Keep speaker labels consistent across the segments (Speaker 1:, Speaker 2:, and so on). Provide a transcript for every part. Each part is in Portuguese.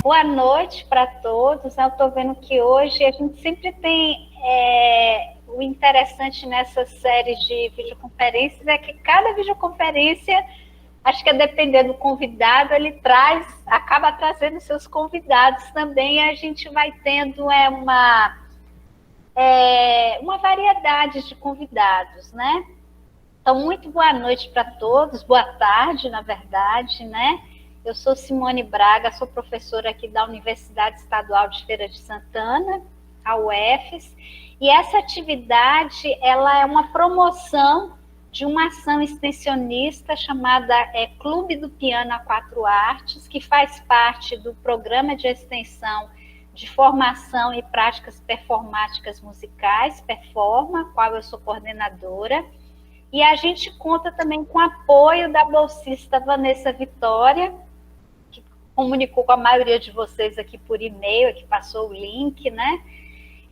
Speaker 1: Boa noite para todos. Eu estou vendo que hoje a gente sempre tem o interessante nessas séries de videoconferências é que cada videoconferência, acho que a depender do convidado, ele acaba trazendo seus convidados também, e a gente vai tendo uma variedade de convidados, né? Então, muito boa noite para todos, boa tarde, na verdade, né? Eu sou Simone Braga, sou professora aqui da Universidade Estadual de Feira de Santana, a UFES, e essa atividade, ela é uma promoção de uma ação extensionista chamada Clube do Piano a Quatro Artes, que faz parte do programa de extensão de formação e práticas performáticas musicais, Performa, qual eu sou coordenadora, e a gente conta também com o apoio da bolsista Vanessa Vitória, que comunicou com a maioria de vocês aqui por e-mail, que passou o link, né?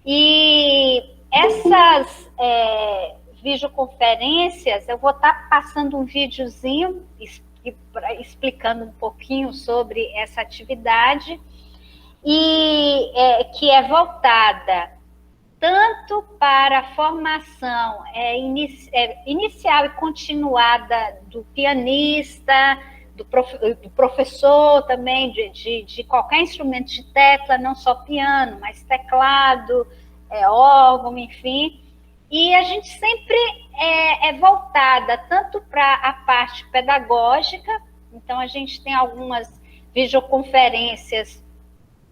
Speaker 1: E essas videoconferências, eu vou estar passando um videozinho explicando um pouquinho sobre essa atividade, e que é voltada tanto para a formação inicial e continuada do pianista, do professor também, de qualquer instrumento de tecla, não só piano, mas teclado, órgão, enfim. E a gente sempre é voltada tanto para a parte pedagógica, então a gente tem algumas videoconferências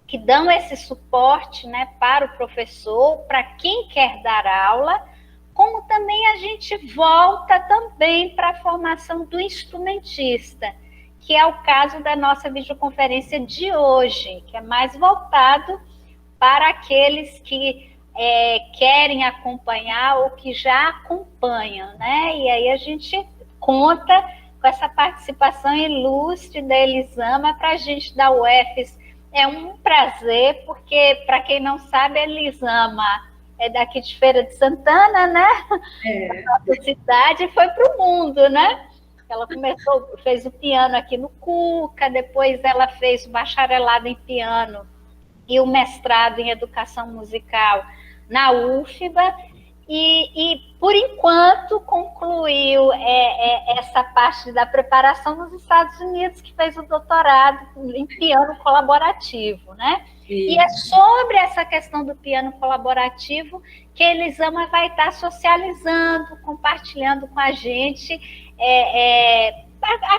Speaker 1: que dão esse suporte, né, para o professor, para quem quer dar aula, como também a gente volta também para a formação do instrumentista, que é o caso da nossa videoconferência de hoje, que é mais voltado para aqueles que querem acompanhar ou que já acompanham, né? E aí a gente conta com essa participação ilustre da Elisama para a gente da UFES. É um prazer, porque, para quem não sabe, a Elisama é daqui de Feira de Santana, né? Da nossa cidade, e foi para o mundo, né? Ela fez o piano aqui no Cuca, depois ela fez o bacharelado em piano e o mestrado em educação musical na UFBA, e por enquanto concluiu essa parte da preparação nos Estados Unidos, que fez o doutorado em piano colaborativo, né? E é sobre essa questão do piano colaborativo que a Elisama vai estar socializando, compartilhando com a gente.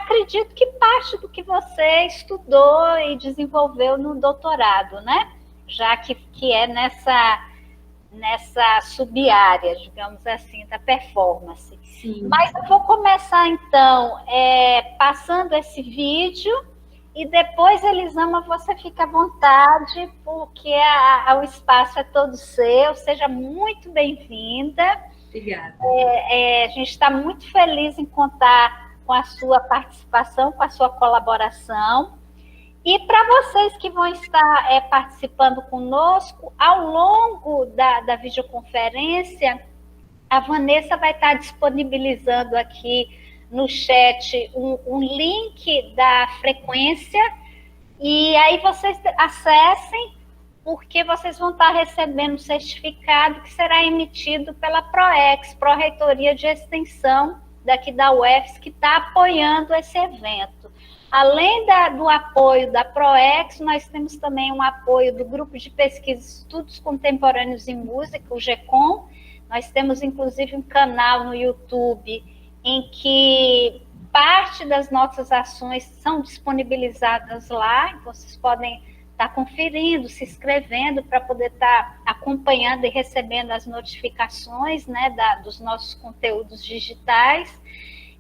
Speaker 1: Acredito que parte do que você estudou e desenvolveu no doutorado, né? Já que é nessa sub-área, digamos assim, da performance. Sim. Mas eu vou começar, então, passando esse vídeo, e depois, Elisama, você fica à vontade, porque o espaço é todo seu. Seja muito bem-vinda.
Speaker 2: Obrigada.
Speaker 1: A gente está muito feliz em contar com a sua participação, com a sua colaboração. E para vocês que vão estar participando conosco, ao longo da videoconferência, a Vanessa vai estar disponibilizando aqui no chat um link da frequência, e aí vocês acessem, porque vocês vão estar recebendo um certificado que será emitido pela PROEX, Pró-Reitoria de Extensão daqui da UFES, que está apoiando esse evento. Além do apoio da PROEX, nós temos também um apoio do Grupo de Pesquisa e Estudos Contemporâneos em Música, o GECOM. Nós temos, inclusive, um canal no YouTube em que parte das nossas ações são disponibilizadas lá, então vocês podem estar conferindo, se inscrevendo para poder estar acompanhando e recebendo as notificações, né, dos nossos conteúdos digitais.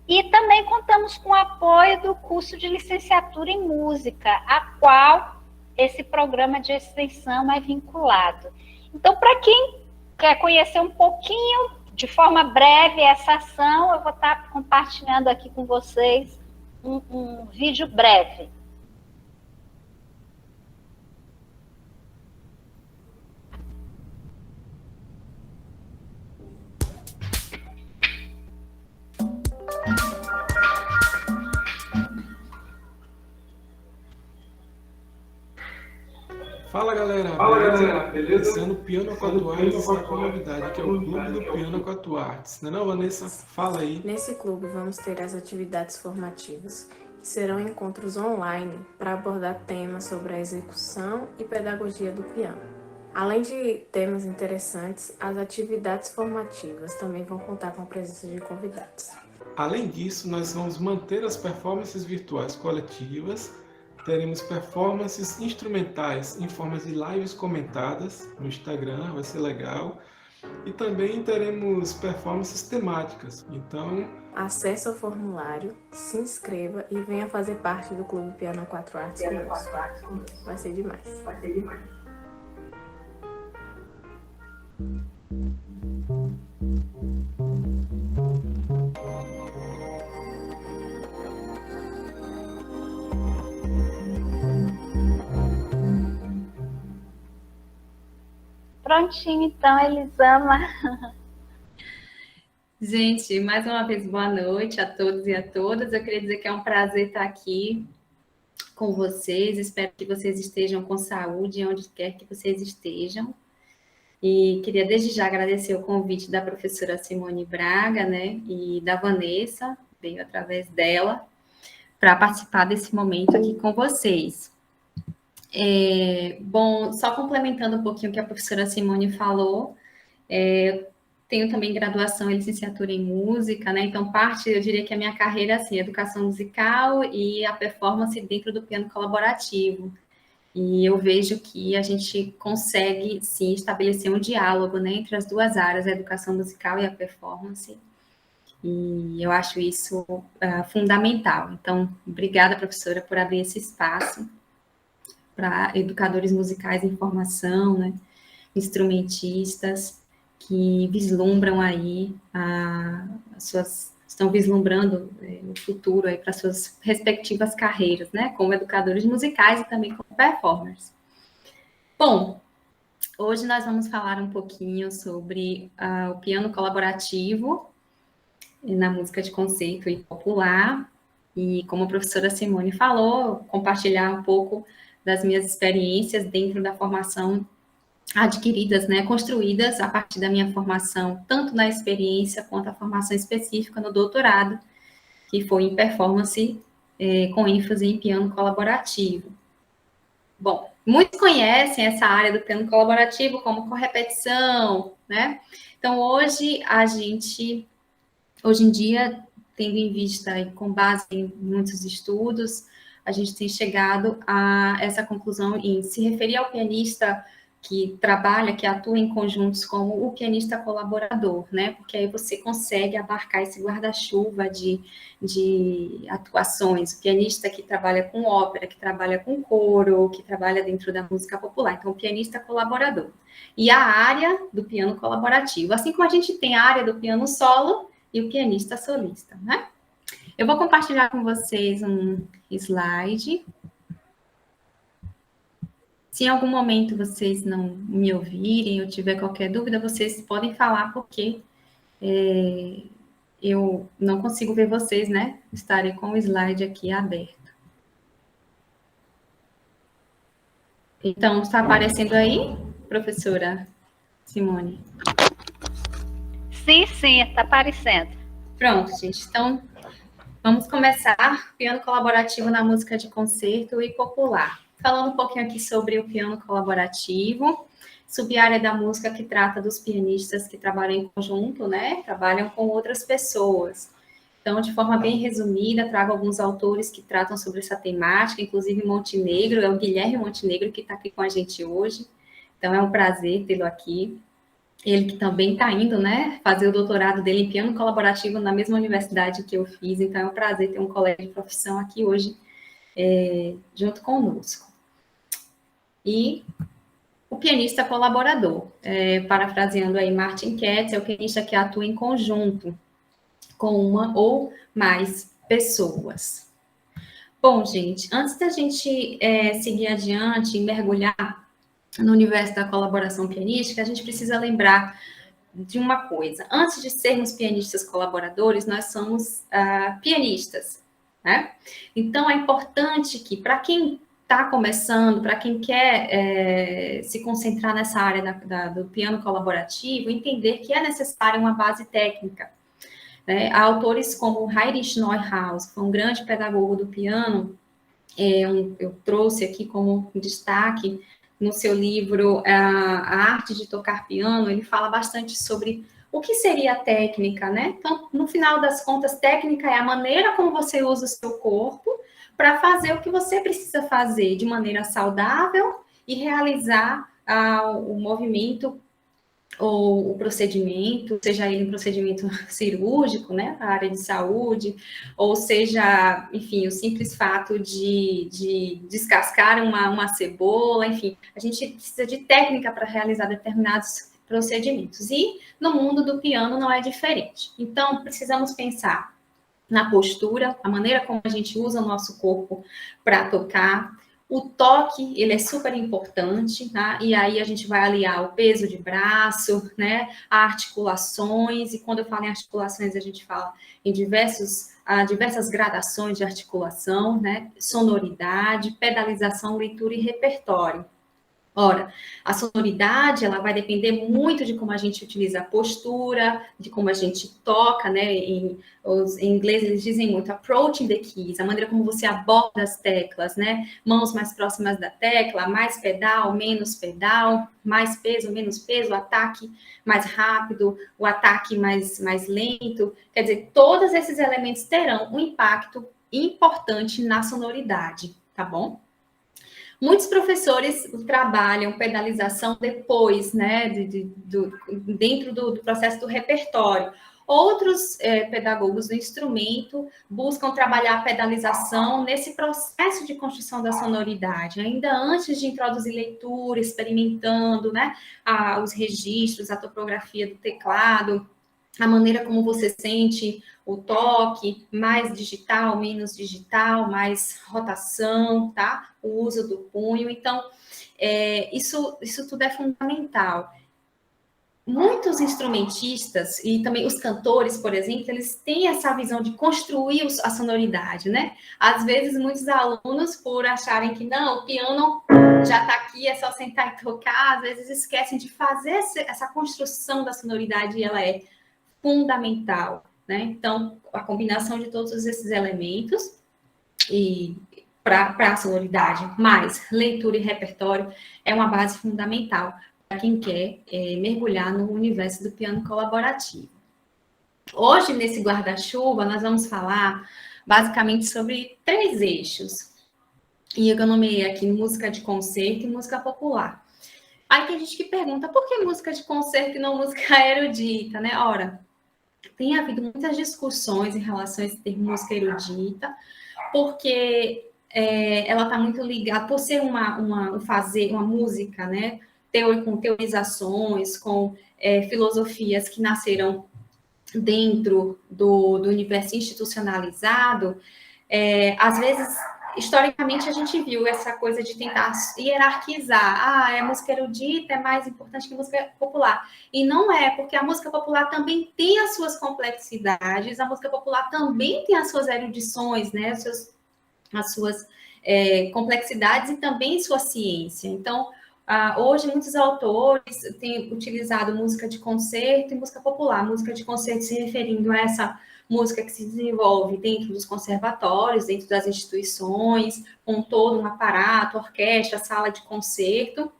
Speaker 1: E também contamos com o apoio do curso de licenciatura em música, a qual esse programa de extensão é vinculado. Então, para quem quer conhecer um pouquinho, de forma breve, essa ação, eu vou estar compartilhando aqui com vocês um vídeo breve.
Speaker 2: Fala galera, beleza? Esse ano o Piano Quatro Artes está com uma novidade, que é o Clube do Piano Quatro Artes. Não é não, Vanessa? Fala aí.
Speaker 3: Nesse clube vamos ter as atividades formativas, que serão encontros online para abordar temas sobre a execução e pedagogia do piano. Além de temas interessantes, as atividades formativas também vão contar com a presença de convidados.
Speaker 2: Além disso, nós vamos manter as performances virtuais coletivas, teremos performances instrumentais em formas de lives comentadas no Instagram, vai ser legal. E também teremos performances temáticas. Então,
Speaker 3: acesse ao formulário, se inscreva e venha fazer parte do Clube Piano Quatro Artes conosco. Vai ser demais.
Speaker 1: Prontinho, então, Elisama.
Speaker 4: Gente, mais uma vez, boa noite a todos e a todas. Eu queria dizer que é um prazer estar aqui com vocês. Espero que vocês estejam com saúde, onde quer que vocês estejam. E queria desde já agradecer o convite da professora Simone Braga, né, e da Vanessa, veio através dela, para participar desse momento aqui com vocês. Bom, só complementando um pouquinho o que a professora Simone falou, tenho também graduação e licenciatura em música, né? Então, eu diria que a minha carreira, assim, educação musical e a performance dentro do piano colaborativo. E eu vejo que a gente consegue, sim, estabelecer um diálogo, né, entre as duas áreas, a educação musical e a performance. E eu acho isso fundamental. Então, obrigada, professora, por abrir esse espaço para educadores musicais em formação, né, instrumentistas que vislumbram aí estão vislumbrando o futuro aí para suas respectivas carreiras, né, como educadores musicais e também como performers. Bom, hoje nós vamos falar um pouquinho sobre o piano colaborativo na música de concerto e popular, e como a professora Simone falou, compartilhar um pouco das minhas experiências dentro da formação adquiridas, né, construídas a partir da minha formação, tanto na experiência quanto a formação específica no doutorado, que foi em performance com ênfase em piano colaborativo. Bom, muitos conhecem essa área do piano colaborativo como correpetição, né? Então, hoje em dia, tendo em vista e com base em muitos estudos, a gente tem chegado a essa conclusão em se referir ao pianista que trabalha, que atua em conjuntos como o pianista colaborador, né? Porque aí você consegue abarcar esse guarda-chuva de atuações. O pianista que trabalha com ópera, que trabalha com coro, que trabalha dentro da música popular. Então, o pianista colaborador. E a área do piano colaborativo. Assim como a gente tem a área do piano solo e o pianista solista, né? Eu vou compartilhar com vocês um slide. Se em algum momento vocês não me ouvirem ou tiver qualquer dúvida, vocês podem falar, porque eu não consigo ver vocês, né? Estarei com o slide aqui aberto. Então, está aparecendo aí, professora Simone?
Speaker 1: Sim, está aparecendo.
Speaker 4: Pronto, gente. Então, vamos começar piano colaborativo na música de concerto e popular. Falando um pouquinho aqui sobre o piano colaborativo, sub-área da música que trata dos pianistas que trabalham em conjunto, né? Trabalham com outras pessoas. Então, de forma bem resumida, trago alguns autores que tratam sobre essa temática, inclusive Montenegro, é o Guilherme Montenegro que está aqui com a gente hoje. Então, é um prazer tê-lo aqui. Ele que também está indo, né, fazer o doutorado dele em piano colaborativo na mesma universidade que eu fiz, então é um prazer ter um colega de profissão aqui hoje junto conosco. E o pianista colaborador, parafraseando aí Martin Katz, é o pianista que atua em conjunto com uma ou mais pessoas. Bom, gente, antes da gente seguir adiante e mergulhar no universo da colaboração pianística, a gente precisa lembrar de uma coisa. Antes de sermos pianistas colaboradores, nós somos pianistas, né? Então, é importante que, para quem está começando, para quem quer se concentrar nessa área do piano colaborativo, entender que é necessária uma base técnica. Né? Há autores como Heinrich Neuhaus, que foi um grande pedagogo do piano, eu trouxe aqui como destaque no seu livro A Arte de Tocar Piano, ele fala bastante sobre o que seria a técnica, né? Então, no final das contas, técnica é a maneira como você usa o seu corpo para fazer o que você precisa fazer de maneira saudável e realizar o movimento ou o procedimento, seja ele um procedimento cirúrgico, né, para a área de saúde, ou seja, enfim, o simples fato de descascar uma cebola, enfim, a gente precisa de técnica para realizar determinados procedimentos. E no mundo do piano não é diferente. Então, precisamos pensar na postura, a maneira como a gente usa o nosso corpo para tocar. O toque, ele é super importante, tá? E aí a gente vai aliar o peso de braço, né? Articulações, e quando eu falo em articulações, a gente fala em diversas gradações de articulação, né? Sonoridade, pedalização, leitura e repertório. Ora, a sonoridade, ela vai depender muito de como a gente utiliza a postura, de como a gente toca, né? Em inglês, eles dizem muito approaching the keys, a maneira como você aborda as teclas, né? Mãos mais próximas da tecla, mais pedal, menos peso, menos peso, o ataque mais rápido, o ataque mais lento. Quer dizer, todos esses elementos terão um impacto importante na sonoridade, tá bom? Muitos professores trabalham pedalização depois, né, dentro do processo do repertório. Outros pedagogos do instrumento buscam trabalhar a pedalização nesse processo de construção da sonoridade, ainda antes de introduzir leitura, experimentando, né, os registros, a topografia do teclado, a maneira como você sente o toque, mais digital, menos digital, mais rotação, tá? O uso do punho. Então, isso tudo é fundamental. Muitos instrumentistas e também os cantores, por exemplo, eles têm essa visão de construir a sonoridade, né? Às vezes, muitos alunos, por acharem que não, o piano já está aqui, é só sentar e tocar, às vezes esquecem de fazer essa construção da sonoridade e ela é fundamental, né? Então, a combinação de todos esses elementos e para a sonoridade, mais leitura e repertório, é uma base fundamental para quem quer mergulhar no universo do piano colaborativo. Hoje, nesse guarda-chuva, nós vamos falar basicamente sobre 3 eixos. E eu nomeei aqui música de concerto e música popular. Aí tem gente que pergunta, por que música de concerto e não música erudita, né? Ora, tem havido muitas discussões em relação a esse termo música erudita, porque ela está muito ligada, por ser uma música, né, com teorizações, com filosofias que nasceram dentro do universo institucionalizado, às vezes, historicamente, a gente viu essa coisa de tentar hierarquizar. Música erudita é mais importante que música popular. E não é, porque a música popular também tem as suas complexidades, a música popular também tem as suas erudições, né? As suas complexidades e também sua ciência. Então, hoje, muitos autores têm utilizado música de concerto e música popular. Música de concerto se referindo a essa música que se desenvolve dentro dos conservatórios, dentro das instituições, com todo um aparato, orquestra, sala de concerto,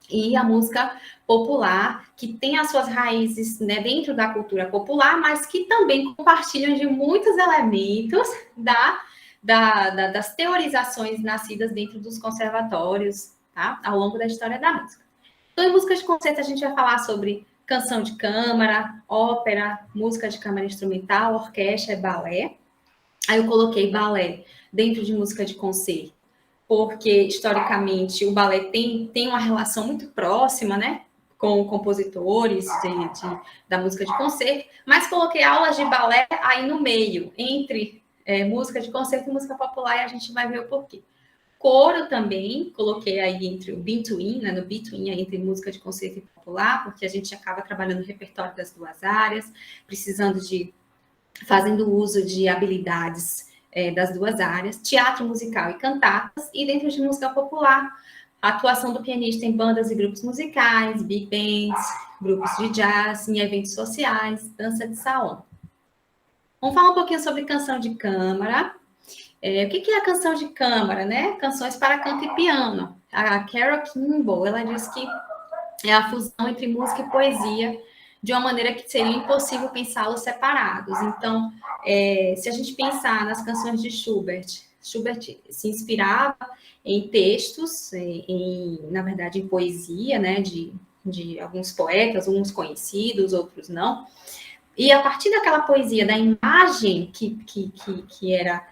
Speaker 4: e a música popular, que tem as suas raízes, né, dentro da cultura popular, mas que também compartilham de muitos elementos das teorizações nascidas dentro dos conservatórios, tá? Ao longo da história da música. Então, em música de concerto, a gente vai falar sobre canção de câmara, ópera, música de câmara instrumental, orquestra e balé. Aí eu coloquei balé dentro de música de concerto, porque, historicamente, o balé tem uma relação muito próxima, né, com compositores da música de concerto, mas coloquei aulas de balé aí no meio, entre música de concerto e música popular, e a gente vai ver o porquê. Coro também, coloquei aí entre o between, né, no between, entre música de concerto e popular, porque a gente acaba trabalhando o repertório das duas áreas, fazendo uso de habilidades das duas áreas, teatro musical e cantatas, e dentro de música popular, a atuação do pianista em bandas e grupos musicais, big bands, grupos de jazz, em eventos sociais, dança de salão. Vamos falar um pouquinho sobre canção de câmara. O que é a canção de câmara, né? Canções para canto e piano. A Carole Kimball, ela diz que é a fusão entre música e poesia, de uma maneira que seria impossível pensá-los separados. Então, se a gente pensar nas canções de Schubert se inspirava em textos, na verdade, em poesia, né, de alguns poetas, uns conhecidos, outros não. E a partir daquela poesia, da imagem que era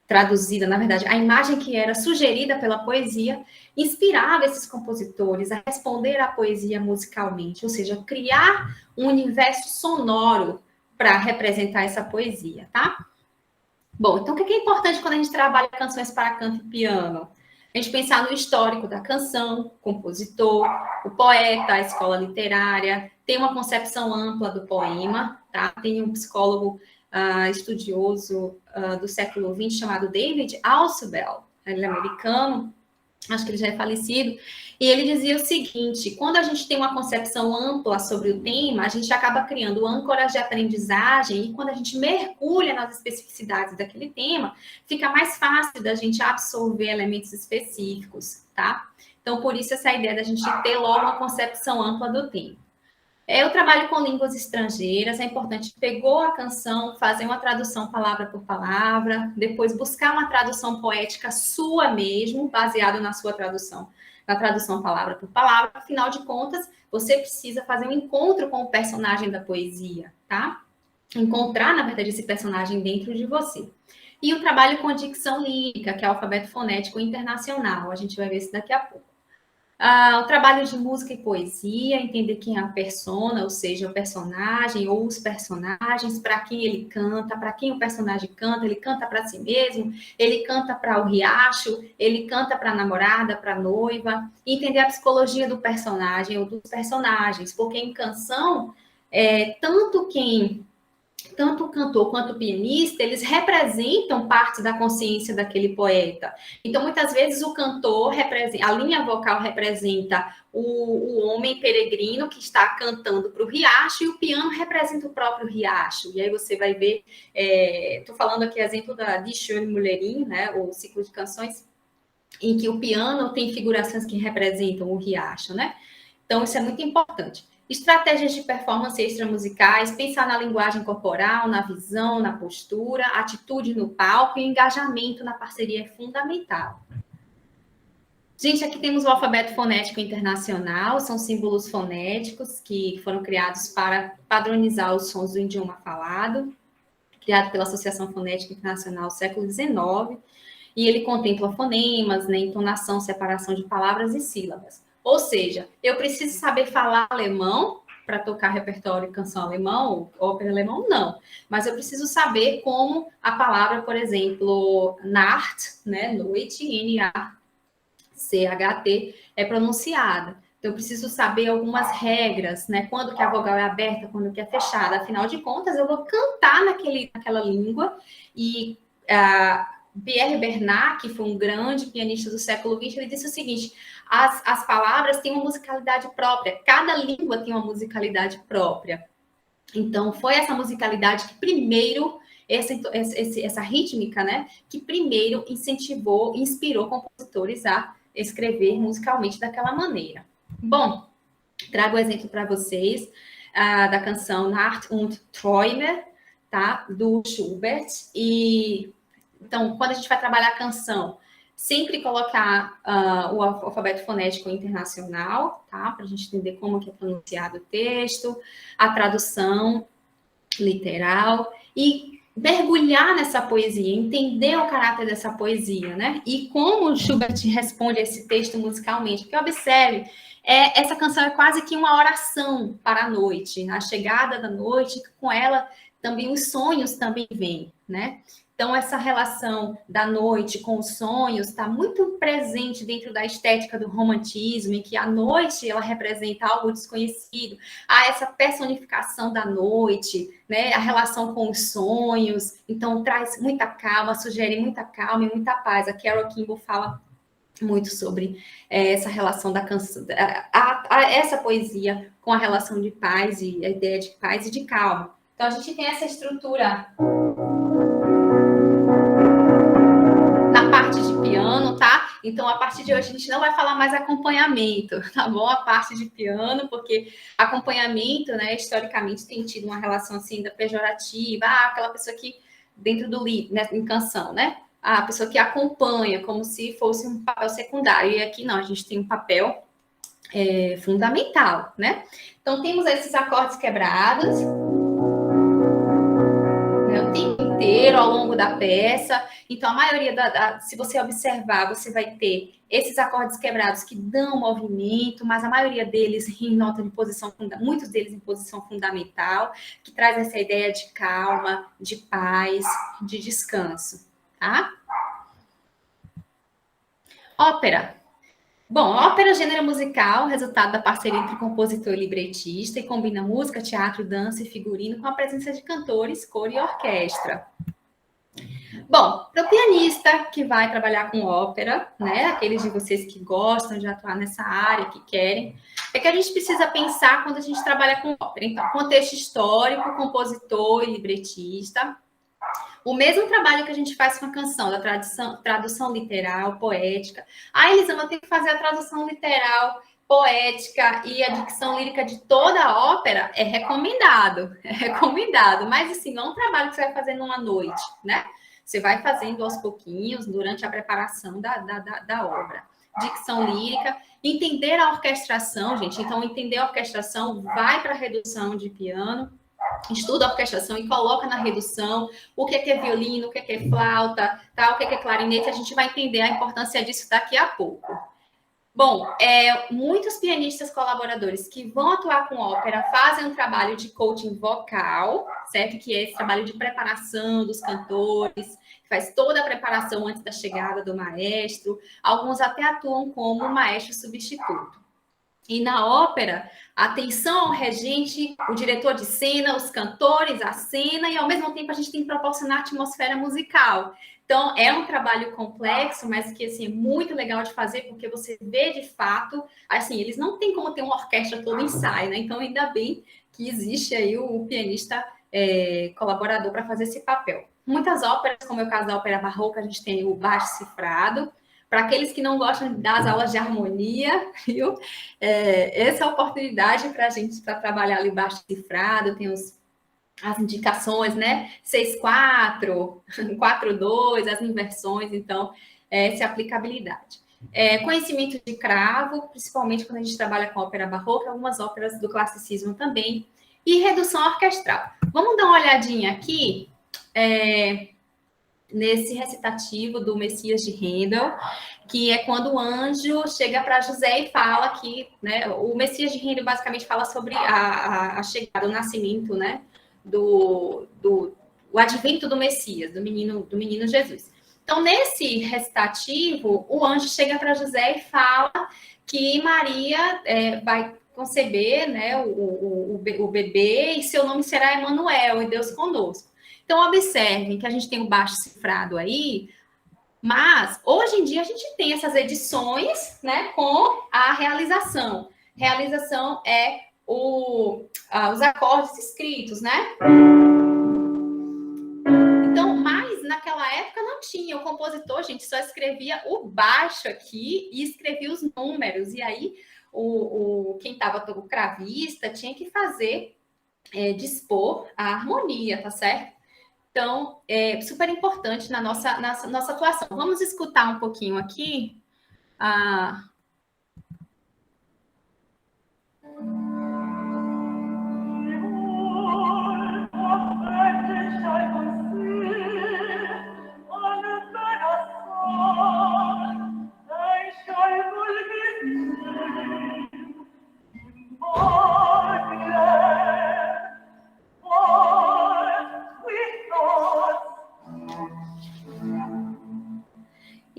Speaker 4: traduzida, na verdade, a imagem que era sugerida pela poesia, inspirava esses compositores a responder à poesia musicalmente, ou seja, criar um universo sonoro para representar essa poesia, tá? Bom, então o que é importante quando a gente trabalha canções para canto e piano? A gente pensar no histórico da canção, compositor, o poeta, a escola literária, tem uma concepção ampla do poema, tá? Tem um psicólogo estudioso do século XX chamado David Ausubel, ele é americano, acho que ele já é falecido, e ele dizia o seguinte: quando a gente tem uma concepção ampla sobre o tema, a gente acaba criando âncoras de aprendizagem, e quando a gente mergulha nas especificidades daquele tema, fica mais fácil da gente absorver elementos específicos, tá? Então, por isso, essa ideia da gente ter logo uma concepção ampla do tema. Eu trabalho com línguas estrangeiras, é importante, pegou a canção, fazer uma tradução palavra por palavra, depois buscar uma tradução poética sua mesmo, baseado na sua tradução, na tradução palavra por palavra. Afinal de contas, você precisa fazer um encontro com o personagem da poesia, tá? Encontrar, na verdade, esse personagem dentro de você. E o trabalho com dicção lírica, que é o alfabeto fonético internacional, a gente vai ver isso daqui a pouco. O trabalho de música e poesia, entender quem é a persona, ou seja, o personagem ou os personagens, para quem ele canta, para quem o personagem canta, ele canta para si mesmo, ele canta para o riacho, ele canta para a namorada, para a noiva, entender a psicologia do personagem ou dos personagens, porque em canção, tanto o cantor quanto o pianista, eles representam parte da consciência daquele poeta. Então, muitas vezes, o cantor representa, a linha vocal representa o homem peregrino que está cantando para o riacho, e o piano representa o próprio riacho. E aí você vai ver, estou falando aqui exemplo de Schöne Mullerin, né, o ciclo de canções, em que o piano tem figurações que representam o riacho, né? Então, isso é muito importante. Estratégias de performance extramusicais, pensar na linguagem corporal, na visão, na postura, atitude no palco e engajamento na parceria é fundamental. Gente, aqui temos o alfabeto fonético internacional, são símbolos fonéticos que foram criados para padronizar os sons do idioma falado, criado pela Associação Fonética Internacional século XIX, e ele contempla fonemas, né, entonação, separação de palavras e sílabas. Ou seja, eu preciso saber falar alemão para tocar repertório de canção alemão, ópera alemão, não. Mas eu preciso saber como a palavra, por exemplo, Nacht, né, noite, N-A-C-H-T, é pronunciada. Então, eu preciso saber algumas regras, né? Quando que a vogal é aberta, quando que é fechada. Afinal de contas, eu vou cantar naquela língua. E Pierre Bernard, que foi um grande pianista do século XX, ele disse o seguinte: as palavras têm uma musicalidade própria, cada língua tem uma musicalidade própria. Então, foi essa musicalidade que primeiro, essa rítmica, né, que primeiro inspirou compositores a escrever musicalmente daquela maneira. Bom, trago o exemplo para vocês da canção Nacht und Träume, tá, do Schubert. E então, quando a gente vai trabalhar a canção, sempre colocar o alfabeto fonético internacional, tá? Para a gente entender como que é pronunciado o texto, a tradução literal e mergulhar nessa poesia, entender o caráter dessa poesia, né? E como o Schubert responde a esse texto musicalmente. Porque observe, essa canção é quase que uma oração para a noite, a chegada da noite, com ela também os sonhos também vêm, né? Então, essa relação da noite com os sonhos está muito presente dentro da estética do romantismo, em que a noite ela representa algo desconhecido. Há essa personificação da noite, né? A relação com os sonhos. Então, traz muita calma, sugere muita calma e muita paz. A Carole Kimball fala muito sobre essa relação da canção, essa poesia com a relação de paz e a ideia de paz e de calma. Então, a gente tem essa estrutura na parte de piano, tá? Então, a partir de hoje, a gente não vai falar mais acompanhamento, tá bom? A parte de piano, porque acompanhamento, né, historicamente, tem tido uma relação, assim, da pejorativa, aquela pessoa que, dentro do livro, né, em canção, né? A pessoa que acompanha, como se fosse um papel secundário. E aqui, não, a gente tem um papel fundamental, né? Então, temos esses acordes quebrados, o tempo inteiro, ao longo da peça. Então, a maioria, se você observar, você vai ter esses acordes quebrados que dão movimento, mas a maioria deles em nota de posição, muitos deles em posição fundamental, que traz essa ideia de calma, de paz, de descanso, tá? Ópera. Bom, ópera é gênero musical, resultado da parceria entre compositor e libretista, e combina música, teatro, dança e figurino com a presença de cantores, coro e orquestra. Bom, para o pianista que vai trabalhar com ópera, né, aqueles de vocês que gostam de atuar nessa área, que querem, é que a gente precisa pensar quando a gente trabalha com ópera. Então, contexto histórico, compositor e libretista. O mesmo trabalho que a gente faz com a canção, da tradução literal, poética. Ah, Elisama, eu tenho que fazer a tradução literal, poética e a dicção lírica de toda a ópera? É recomendado, mas assim, não é um trabalho que você vai fazer numa noite, né? Você vai fazendo aos pouquinhos, durante a preparação da obra. Dicção lírica, entender a orquestração, gente. Então, entender a orquestração vai para a redução de piano, estuda a orquestração e coloca na redução o que é violino, o que é flauta, tá? O que é clarinete. A gente vai entender a importância disso daqui a pouco. Bom, muitos pianistas colaboradores que vão atuar com ópera fazem um trabalho de coaching vocal, certo? Que é esse trabalho de preparação dos cantores, faz toda a preparação antes da chegada do maestro. Alguns até atuam como maestro substituto. E na ópera, atenção ao regente, o diretor de cena, os cantores, a cena, e ao mesmo tempo a gente tem que proporcionar a atmosfera musical. Então, é um trabalho complexo, mas que, assim, é muito legal de fazer, porque você vê, de fato, assim, eles não têm como ter uma orquestra todo ensaio, né? Então, ainda bem que existe aí o pianista colaborador para fazer esse papel. Muitas óperas, como é o caso da ópera barroca, a gente tem o baixo cifrado. Para aqueles que não gostam das aulas de harmonia, viu? Essa é a oportunidade para a gente trabalhar ali baixo cifrado, tem as indicações, né? 6/4, 4/2, as inversões, então, essa é a aplicabilidade. Conhecimento de cravo, principalmente quando a gente trabalha com ópera barroca, algumas óperas do classicismo também, e redução orquestral. Vamos dar uma olhadinha aqui, nesse recitativo do Messias de Handel, que é quando o anjo chega para José e fala que, né, o Messias de Handel basicamente fala sobre a chegada, o nascimento, né, o advento do Messias, do menino Jesus. Então, nesse recitativo, o anjo chega para José e fala que Maria vai conceber, né, o bebê, e seu nome será Emanuel, e Deus conosco. Então, observem que a gente tem o baixo cifrado aí, mas hoje em dia a gente tem essas edições, né, com a realização. Realização é os acordes escritos, né? Então, mas naquela época não tinha. O compositor, gente, só escrevia o baixo aqui e escrevia os números. E aí, quem estava o cravista tinha que fazer, dispor a harmonia, tá certo? Então, é super importante na nossa atuação. Vamos escutar um pouquinho aqui.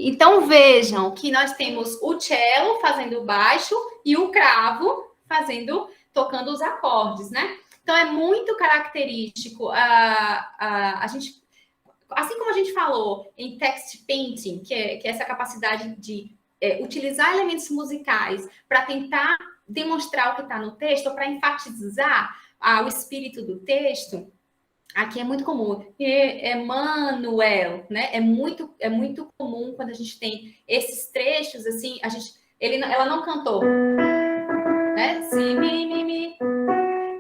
Speaker 4: Então, vejam que nós temos o cello fazendo o baixo e o cravo tocando os acordes, né? Então, é muito característico a gente, assim como a gente falou em text painting, que é essa capacidade de utilizar elementos musicais para tentar demonstrar o que está no texto, ou para enfatizar o espírito do texto. Aqui é muito comum, Emmanuel, né? É muito comum quando a gente tem esses trechos, assim, ela não cantou, né? Si, mi.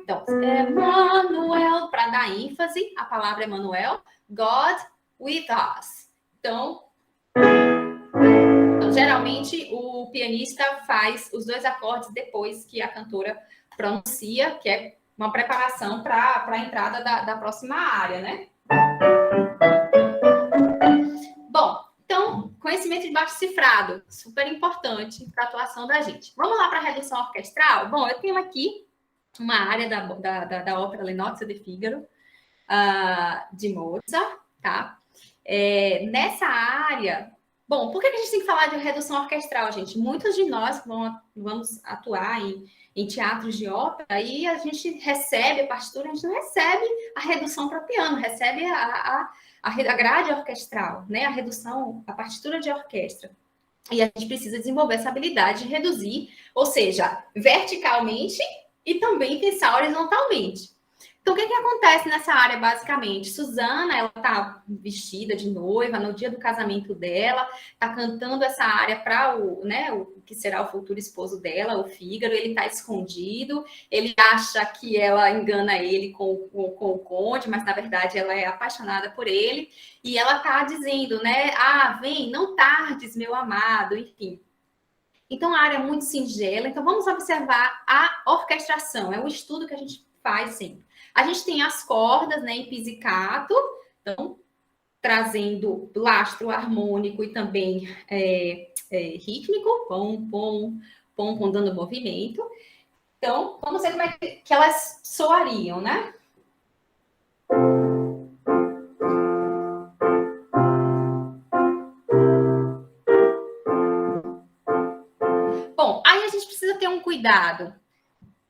Speaker 4: Então, Emmanuel, para dar ênfase, a palavra Emmanuel, God with us. Então, geralmente, o pianista faz os 2 acordes depois que a cantora pronuncia, que é uma preparação para a entrada da próxima área, né? Bom, então, conhecimento de baixo cifrado, super importante para a atuação da gente. Vamos lá para a redução orquestral? Bom, eu tenho aqui uma área da ópera Le Nozze de Figaro, de Mozart, tá? Nessa área... Bom, por que a gente tem que falar de redução orquestral, gente? Muitos de nós vamos atuar em teatros de ópera e a gente recebe a partitura, a gente não recebe a redução para piano, recebe a grade orquestral, né? A redução, a partitura de orquestra. E a gente precisa desenvolver essa habilidade de reduzir, ou seja, verticalmente e também pensar horizontalmente. Então, o que acontece nessa área, basicamente? Suzana, ela tá vestida de noiva no dia do casamento dela, tá cantando essa área para o que será o futuro esposo dela, o Fígaro. Ele tá escondido, ele acha que ela engana ele com o conde, mas, na verdade, ela é apaixonada por ele. E ela tá dizendo, né? Vem, não tardes, meu amado, enfim. Então, a área é muito singela. Então, vamos observar a orquestração. É um estudo que a gente faz sempre. A gente tem as cordas, né, em pizzicato, então, trazendo lastro harmônico e também rítmico, pom, dando movimento. Então, vamos ver como é que elas soariam, né? Bom, aí a gente precisa ter um cuidado.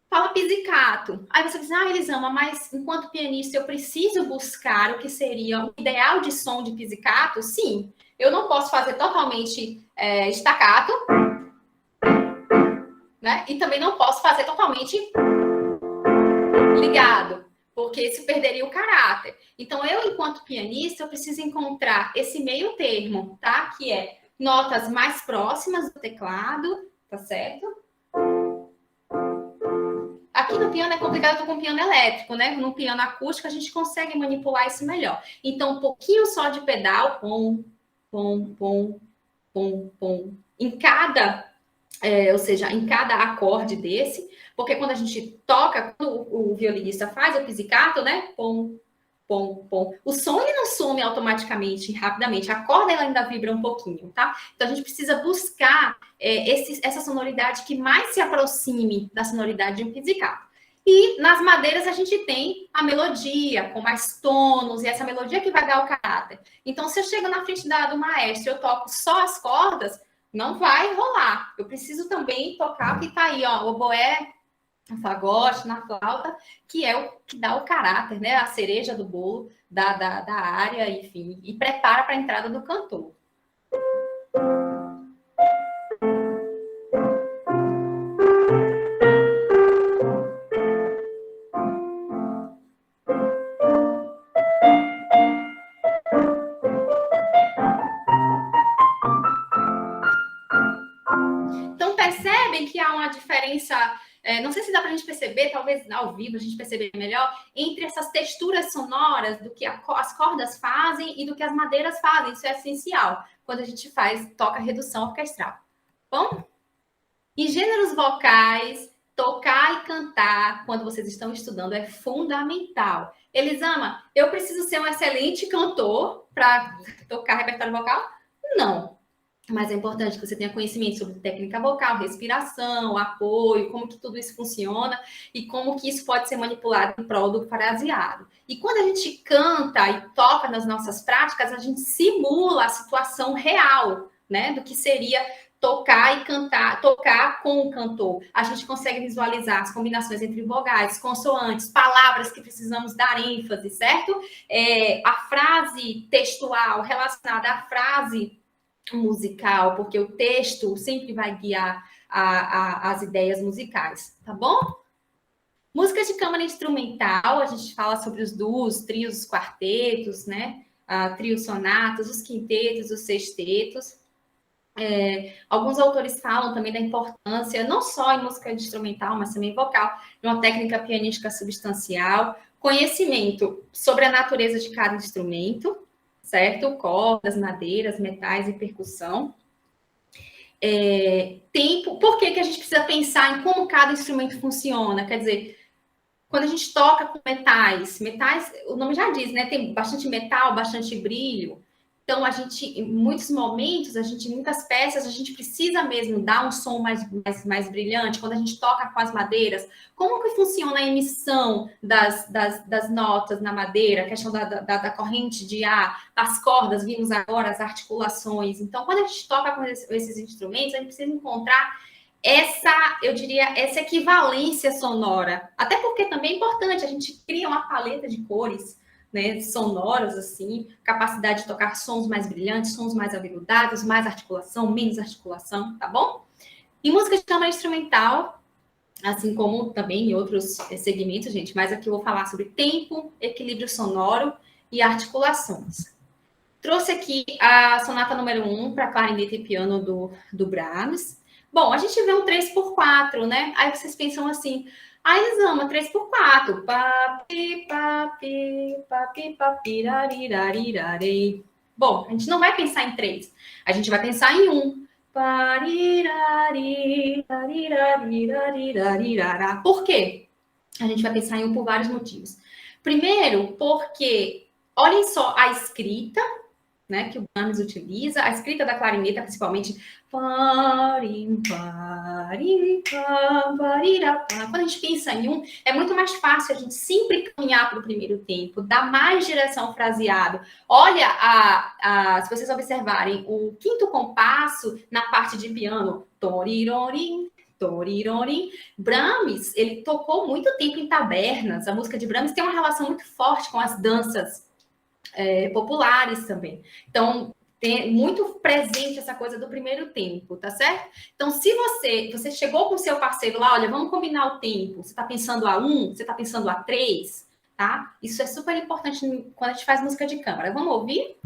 Speaker 4: Fala pizzicato. Aí você diz, Elisama, mas enquanto pianista eu preciso buscar o que seria o ideal de som de pizzicato? Sim, eu não posso fazer totalmente staccato, né? E também não posso fazer totalmente ligado, porque isso perderia o caráter. Então, eu, enquanto pianista, eu preciso encontrar esse meio termo, tá? Que é notas mais próximas do teclado, tá certo? Aqui no piano é complicado com piano elétrico, né? No piano acústico a gente consegue manipular isso melhor. Então, um pouquinho só de pedal, pom, pom, pom, pom, pom, em cada, ou seja, em cada acorde desse, porque quando a gente toca, quando o violinista faz o pizzicato, né? Pom, pom, pom. O som ele não some automaticamente, rapidamente. A corda ela ainda vibra um pouquinho, tá? Então a gente precisa buscar essa sonoridade que mais se aproxime da sonoridade de um pizzicato. E nas madeiras a gente tem a melodia com mais tônus e essa melodia que vai dar o caráter. Então se eu chego na frente do maestro e eu toco só as cordas, não vai rolar. Eu preciso também tocar o que tá aí, ó, o oboé, o fagote, na flauta, que é o que dá o caráter, né? A cereja do bolo da área, enfim, e prepara para a entrada do cantor. Então, percebem que há uma diferença... não sei se dá para a gente perceber, talvez ao vivo a gente perceber melhor, entre essas texturas sonoras do que as cordas fazem e do que as madeiras fazem. Isso é essencial quando a gente toca redução orquestral. Bom, em gêneros vocais, tocar e cantar quando vocês estão estudando é fundamental. Elisama, eu preciso ser um excelente cantor para tocar repertório vocal? Não. Mas é importante que você tenha conhecimento sobre técnica vocal, respiração, apoio, como que tudo isso funciona e como que isso pode ser manipulado em prol do fraseado. E quando a gente canta e toca nas nossas práticas, a gente simula a situação real né, do que seria tocar e cantar, tocar com o cantor. A gente consegue visualizar as combinações entre vogais, consoantes, palavras que precisamos dar ênfase, certo? A frase textual relacionada à frase musical, porque o texto sempre vai guiar as ideias musicais, tá bom? Música de câmara instrumental, a gente fala sobre os duos, trios, os quartetos, né? Trios sonatas, os quintetos, os sextetos. Alguns autores falam também da importância, não só em música instrumental, mas também vocal, de uma técnica pianística substancial, conhecimento sobre a natureza de cada instrumento, certo? Cordas, madeiras, metais e percussão. Tempo, por que a gente precisa pensar em como cada instrumento funciona? Quer dizer, quando a gente toca com metais, o nome já diz, né? Tem bastante metal, bastante brilho. Então, em muitos momentos, em muitas peças, a gente precisa mesmo dar um som mais brilhante. Quando a gente toca com as madeiras, como que funciona a emissão das notas na madeira, a questão da corrente de ar, das cordas, vimos agora as articulações. Então, quando a gente toca com esses instrumentos, a gente precisa encontrar essa equivalência sonora. Até porque também é importante, a gente cria uma paleta de cores, né, sonoras, assim, capacidade de tocar sons mais brilhantes, sons mais avelutados, mais articulação, menos articulação, tá bom? Em música de câmara instrumental, assim como também em outros segmentos, gente, mas aqui eu vou falar sobre tempo, equilíbrio sonoro e articulações. Trouxe aqui a sonata número 1 para clarinete e piano do Brahms. Bom, a gente vê um 3x4, né? Aí vocês pensam assim, Elisama, 3x4. Papi, papi, papi, papi, rariraririrarei. Bom, a gente não vai pensar em 3. A gente vai pensar em 1. Por quê? A gente vai pensar em 1 por vários motivos. Primeiro, porque, olhem só a escrita, né, que o Brahms utiliza, a escrita da clarineta, principalmente. Quando a gente pensa em 1, é muito mais fácil a gente sempre caminhar para o primeiro tempo, dar mais direção ao fraseado. Olha, se vocês observarem, o quinto compasso na parte de piano, torirorim, torirorim. Brahms, ele tocou muito tempo em tabernas. A música de Brahms tem uma relação muito forte com as danças populares também. Então, tem muito presente essa coisa do primeiro tempo, tá certo? Então, se você chegou com o seu parceiro lá, olha, vamos combinar o tempo. Você está pensando a 1, você está pensando a 3, tá? Isso é super importante quando a gente faz música de câmara. Vamos ouvir?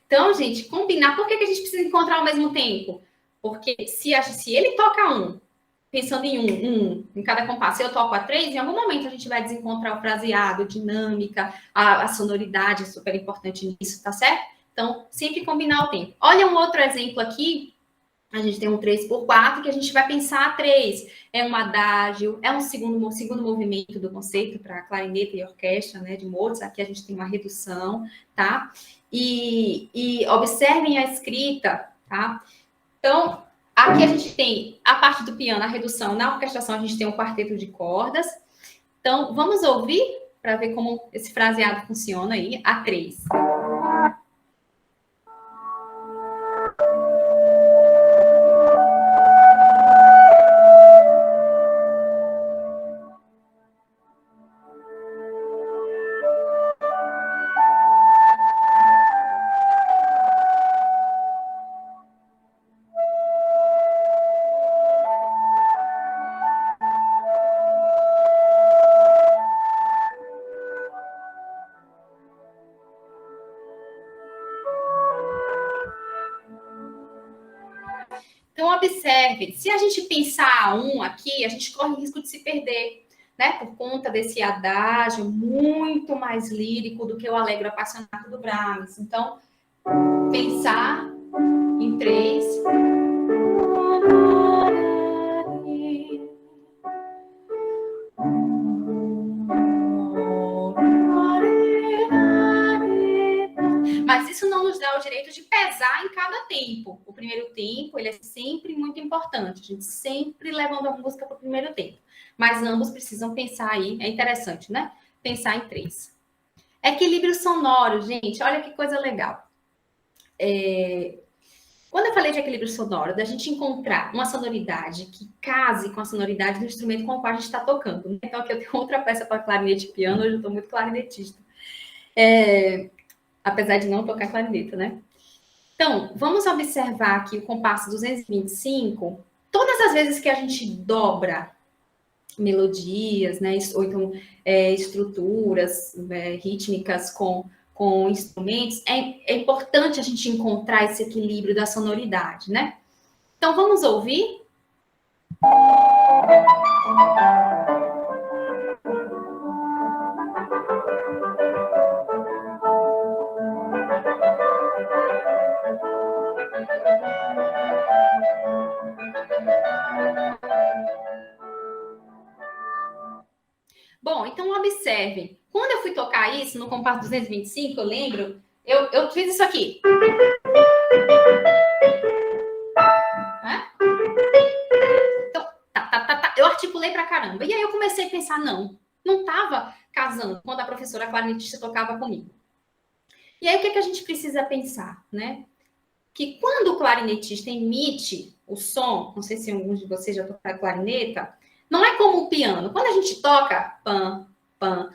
Speaker 4: Então, gente, combinar. Por que a gente precisa encontrar ao mesmo tempo? Porque se ele toca 1, pensando em 1 em cada compasso, eu toco a 3, em algum momento a gente vai desencontrar o fraseado, dinâmica, a sonoridade é super importante nisso, tá certo? Então, sempre combinar o tempo. Olha um outro exemplo aqui. A gente tem um 3x4 que a gente vai pensar a 3. É um adágio, é um segundo movimento do conceito para clarineta e orquestra, né, de Mozart. Aqui a gente tem uma redução, tá? E observem a escrita, tá? Então, aqui a gente tem a parte do piano, a redução. Na orquestração, a gente tem um quarteto de cordas. Então, vamos ouvir para ver como esse fraseado funciona aí. A 3. Então, observe, se a gente pensar a 1 aqui, a gente corre o risco de se perder, né? Por conta desse adágio muito mais lírico do que o Allegro Appassionato do Brahms. Então, pensar em 3. Mas isso não nos dá o direito de pesar em cada tempo. O primeiro tempo, ele é sempre muito importante. A gente sempre levando a música para o primeiro tempo. Mas ambos precisam pensar aí, é interessante, né? Pensar em 3. Equilíbrio sonoro, gente, olha que coisa legal. Quando eu falei de equilíbrio sonoro, da gente encontrar uma sonoridade que case com a sonoridade do instrumento com o qual a gente está tocando. Né? Então, aqui eu tenho outra peça para clarinete e piano, hoje eu estou muito clarinetista. Apesar de não tocar clarineta, né? Então, vamos observar aqui o compasso 225. Todas as vezes que a gente dobra melodias, né? Ou então estruturas rítmicas com instrumentos, é importante a gente encontrar esse equilíbrio da sonoridade, né? Então, vamos ouvir? Bom, então observem. Quando eu fui tocar isso no compasso 225, eu lembro, eu fiz isso aqui. Então, eu articulei pra caramba. E aí eu comecei a pensar, não estava casando quando a professora clarinetista tocava comigo. E aí o que a gente precisa pensar, né? Que quando o clarinetista emite o som, não sei se alguns de vocês já tocaram clarineta, não é como o piano. Quando a gente toca, pam, pam,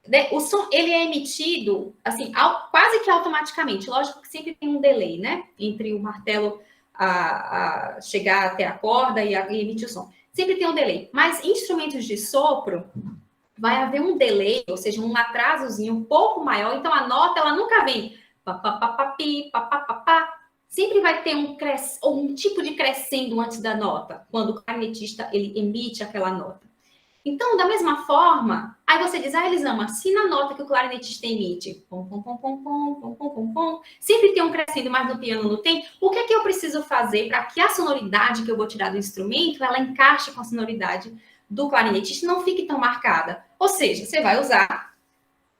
Speaker 4: né, o som ele é emitido assim, quase que automaticamente. Lógico que sempre tem um delay, né? Entre o martelo a chegar até a corda e emitir o som. Sempre tem um delay. Mas em instrumentos de sopro, vai haver um delay, ou seja, um atrasozinho um pouco maior. Então, a nota, ela nunca vem pá, pá, pá, pá, pi, pá, pá, pá, pá. Sempre vai ter um tipo de crescendo antes da nota, quando o clarinetista ele emite aquela nota. Então, da mesma forma, aí você diz, Elisama, se na nota que o clarinetista emite, pom, pom, pom, pom, pom, pom, pom, pom, pom, sempre tem um crescendo, mas no piano não tem, o que é que eu preciso fazer para que a sonoridade que eu vou tirar do instrumento, ela encaixe com a sonoridade do clarinetista e não fique tão marcada? Ou seja, você vai usar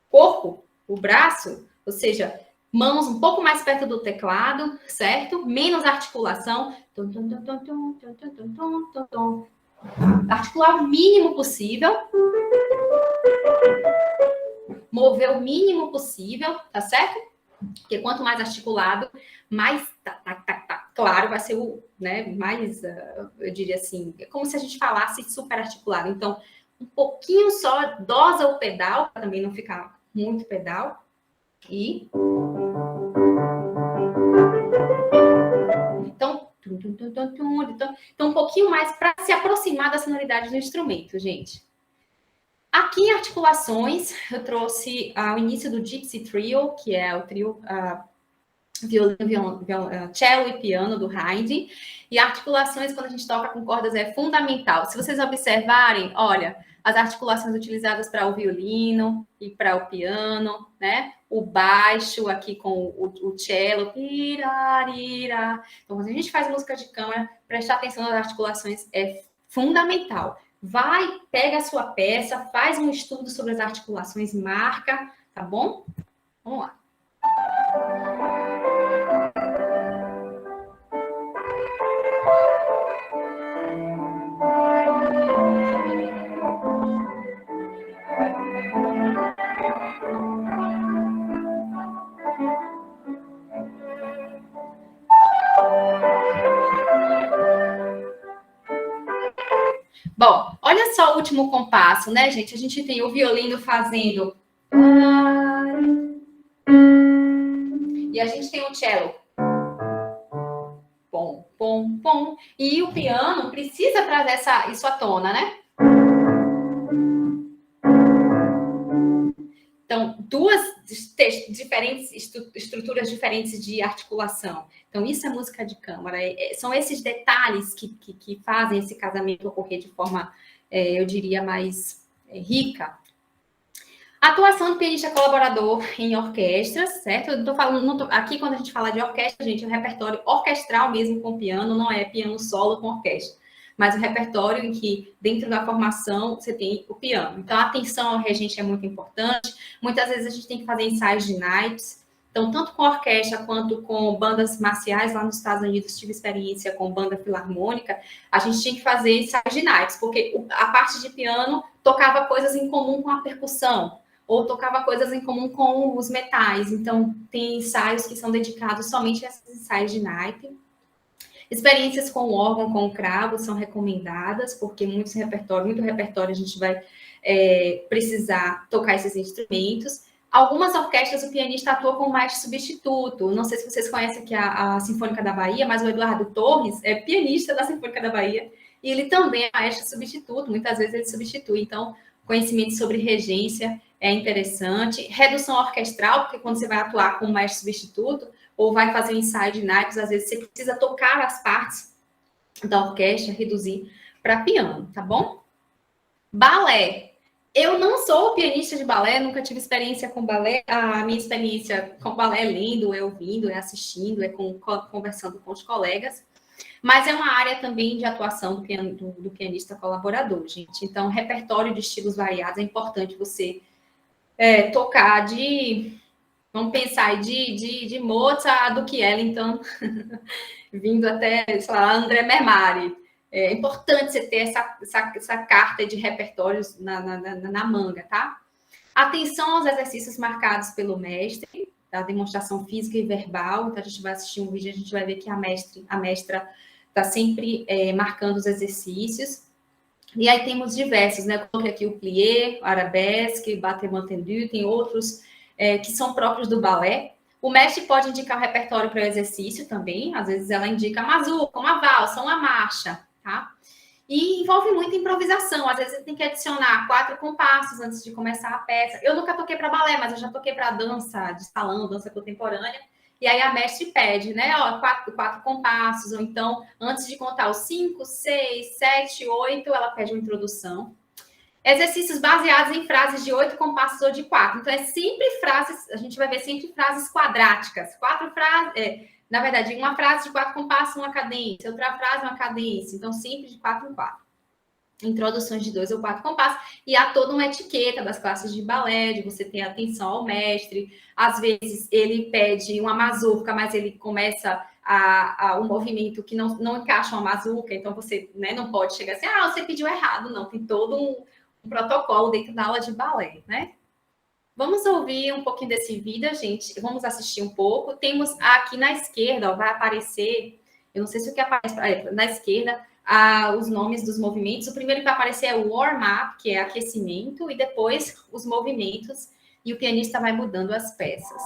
Speaker 4: corpo, o braço, ou seja, mãos um pouco mais perto do teclado, certo? Menos articulação. Articular o mínimo possível. Mover o mínimo possível, tá certo? Porque quanto mais articulado, mais claro vai ser o, né, mais, eu diria assim, é como se a gente falasse super articulado. Então, um pouquinho só, dosa o pedal, para também não ficar muito pedal. E... Então, um pouquinho mais para se aproximar da sonoridade do instrumento, gente. Aqui em articulações, eu trouxe o início do Gypsy Trio, que é o trio violino, cello e piano do Haydn. E articulações, quando a gente toca com cordas, é fundamental. Se vocês observarem, olha, as articulações utilizadas para o violino e para o piano, né? O baixo aqui com o cello. Então, quando a gente faz música de câmara, prestar atenção nas articulações é fundamental. Vai, pega a sua peça, faz um estudo sobre as articulações, marca, tá bom? Vamos lá. Bom, olha só o último compasso, né, gente? A gente tem o violino fazendo... E a gente tem o cello. Pom, pom, pom. E o piano precisa trazer isso à tona, né? Então, duas diferentes estruturas diferentes de articulação. Então, isso é música de câmara. São esses detalhes que fazem esse casamento ocorrer de forma, eu diria, mais rica. Atuação de pianista colaborador em orquestras, certo? Eu tô falando, aqui, quando a gente fala de orquestra, gente, é um repertório orquestral mesmo com piano, não é piano solo com orquestra. Mas o repertório em que, dentro da formação, você tem o piano. Então, a atenção ao regente é muito importante. Muitas vezes a gente tem que fazer ensaios de naipes, Então, tanto com orquestra quanto com bandas marciais, lá nos Estados Unidos tive experiência com banda filarmônica, a gente tinha que fazer ensaios de naipes, porque a parte de piano tocava coisas em comum com a percussão, ou tocava coisas em comum com os metais. Então, tem ensaios que são dedicados somente a esses ensaios de naipe. Experiências com órgão, com cravo, são recomendadas, porque muito repertório a gente vai precisar tocar esses instrumentos. Algumas orquestras, o pianista atua como maestro substituto. Não sei se vocês conhecem aqui a Sinfônica da Bahia, mas o Eduardo Torres é pianista da Sinfônica da Bahia, e ele também é maestro substituto, muitas vezes ele substitui. Então, conhecimento sobre regência é interessante. Redução orquestral, porque quando você vai atuar como maestro substituto, ou vai fazer um ensaio de naipes, às vezes você precisa tocar as partes da orquestra, reduzir para piano, tá bom? Balé. Eu não sou pianista de balé, nunca tive experiência com balé. A minha experiência com balé é lendo, é ouvindo, é assistindo, é conversando com os colegas. Mas é uma área também de atuação do pianista colaborador, gente. Então, repertório de estilos variados é importante você tocar de... Vamos pensar de Mozart a Duke Ellington, vindo até, sei lá, André Mermari. É importante você ter essa carta de repertórios na manga, tá? Atenção aos exercícios marcados pelo mestre, da demonstração física e verbal. Então, a gente vai assistir um vídeo, a gente vai ver que a mestra está sempre marcando os exercícios. E aí temos diversos, né? Eu coloquei aqui o plié, arabesque, battement tendu, tem outros que são próprios do balé. O mestre pode indicar o repertório para o exercício também. Às vezes ela indica uma mazurca, uma valsa, uma marcha, tá? E envolve muita improvisação. Às vezes você tem que adicionar 4 compassos antes de começar a peça. Eu nunca toquei para balé, mas eu já toquei para dança de salão, dança contemporânea. E aí a mestre pede, né? Ó, 4 compassos. Ou então, antes de contar os 5, 6, 7, 8, ela pede uma introdução. Exercícios baseados em frases de 8 compassos ou de 4. Então, é sempre frases, a gente vai ver sempre frases quadráticas. 4 frases, na verdade, uma frase de 4 compassos, uma cadência. Outra frase, uma cadência. Então, sempre de 4 em 4. Introduções de 2 ou 4 compassos. E há toda uma etiqueta das classes de balé, de você ter atenção ao mestre. Às vezes, ele pede uma mazurca, mas ele começa um movimento que não encaixa uma mazurca. Então, você não pode chegar assim, você pediu errado. Não, tem todo um protocolo dentro da aula de balé, né? Vamos ouvir um pouquinho desse vídeo, gente. Vamos assistir um pouco. Temos aqui na esquerda, ó, vai aparecer, eu não sei se o que aparece na esquerda, os nomes dos movimentos. O primeiro que vai aparecer é o warm-up, que é aquecimento, e depois os movimentos, e o pianista vai mudando as peças.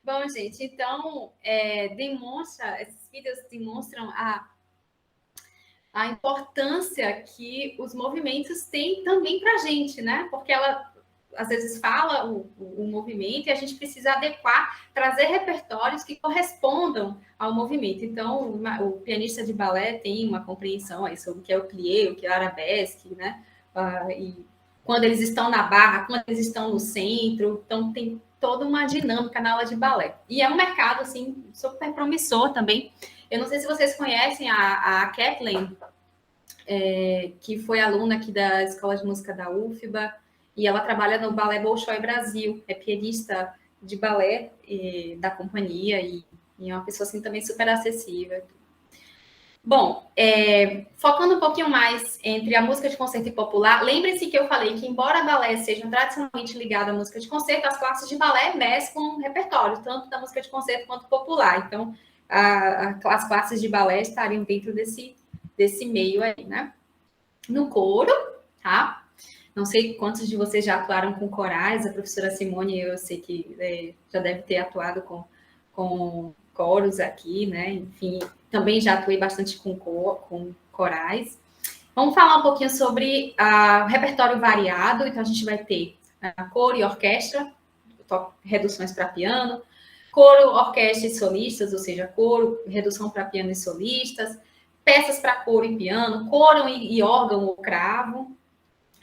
Speaker 4: Bom, gente, então, esses vídeos demonstram a importância que os movimentos têm também para a gente, né? Porque ela, às vezes, fala o movimento e a gente precisa adequar, trazer repertórios que correspondam ao movimento. Então, o pianista de balé tem uma compreensão aí sobre o que é o plié, o que é o arabesque, né? E quando eles estão na barra, quando eles estão no centro. Então, tem toda uma dinâmica na aula de balé. E é um mercado, assim, super promissor também. Eu não sei se vocês conhecem a Kathleen, que foi aluna aqui da Escola de Música da UFBA, e ela trabalha no Balé Bolshoi Brasil, é pianista de balé da companhia, e é uma pessoa, assim, também super acessível. Bom, focando um pouquinho mais entre a música de concerto e popular, lembre-se que eu falei que, embora balé seja tradicionalmente ligado à música de concerto, as classes de balé mesclam repertórios, tanto da música de concerto quanto popular. Então, as classes de balé estariam dentro desse meio aí, né? No coro, tá? Não sei quantos de vocês já atuaram com corais, a professora Simone, eu sei que já deve ter atuado com coros aqui, né? Enfim, também já atuei bastante com corais. Vamos falar um pouquinho sobre o repertório variado. Então, a gente vai ter coro e orquestra, reduções para piano, coro, orquestra e solistas, ou seja, coro, redução para piano e solistas, peças para coro e piano, coro e órgão ou cravo.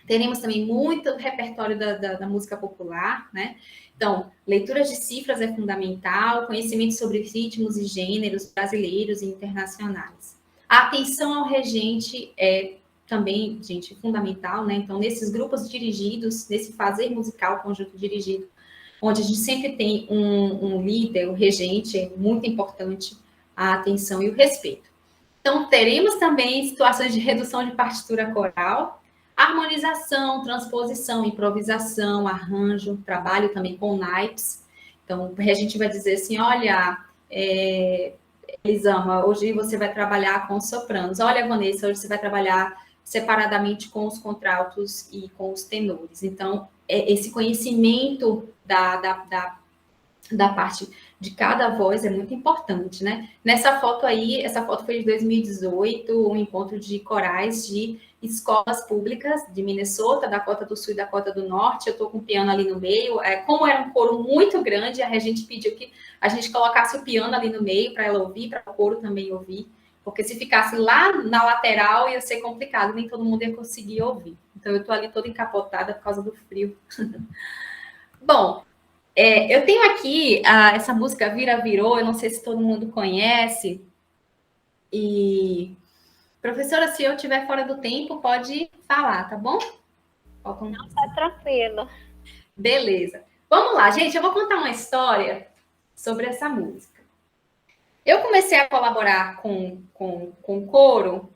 Speaker 4: Teremos também muito repertório da música popular, né? Então, leituras de cifras é fundamental, conhecimento sobre ritmos e gêneros brasileiros e internacionais. A atenção ao regente é também, gente, fundamental, né? Então, nesses grupos dirigidos, nesse fazer musical conjunto dirigido, onde a gente sempre tem um líder, o regente, é muito importante a atenção e o respeito. Então, teremos também situações de redução de partitura coral, harmonização, transposição, improvisação, arranjo, trabalho também com naipes. Então, a gente vai dizer assim, olha, Elisama, hoje você vai trabalhar com os sopranos. Olha, Vanessa, hoje você vai trabalhar separadamente com os contraltos e com os tenores. Então, esse conhecimento da parte de cada voz é muito importante, né? Nessa foto aí, essa foto foi de 2018, um encontro de corais de escolas públicas de Minnesota, Dakota do Sul e Dakota do Norte. Eu estou com o piano ali no meio. Como era um coro muito grande, a regente pediu que a gente colocasse o piano ali no meio para ela ouvir, para o coro também ouvir, porque se ficasse lá na lateral ia ser complicado, nem todo mundo ia conseguir ouvir. Então eu estou ali toda encapotada por causa do frio. Bom, eu tenho aqui essa música Vira Virou, eu não sei se todo mundo conhece. E, professora, se eu estiver fora do tempo, pode falar, tá bom?
Speaker 1: Não, tá tranquilo.
Speaker 4: Beleza. Vamos lá, gente, eu vou contar uma história sobre essa música. Eu comecei a colaborar com coro,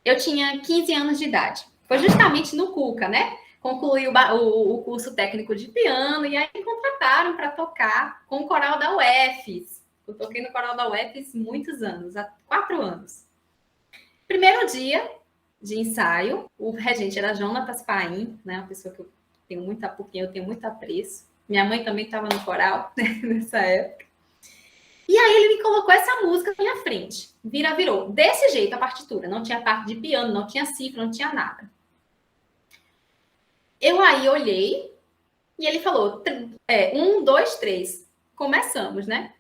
Speaker 4: eu tinha 15 anos de idade. Foi justamente no Cuca, né? Concluí o curso técnico de piano e aí me contrataram para tocar com o coral da UFES. Eu toquei no coral da UFES muitos anos, há 4 anos. Primeiro dia de ensaio, o regente era Jonatas Paim, né? Uma pessoa que eu tenho muito apreço. Minha mãe também estava no coral, né, nessa época. E aí ele me colocou essa música na minha frente. Vira, virou. Desse jeito a partitura. Não tinha parte de piano, não tinha cifra, não tinha nada. Eu aí olhei e ele falou, 1, 2, 3. Começamos, né?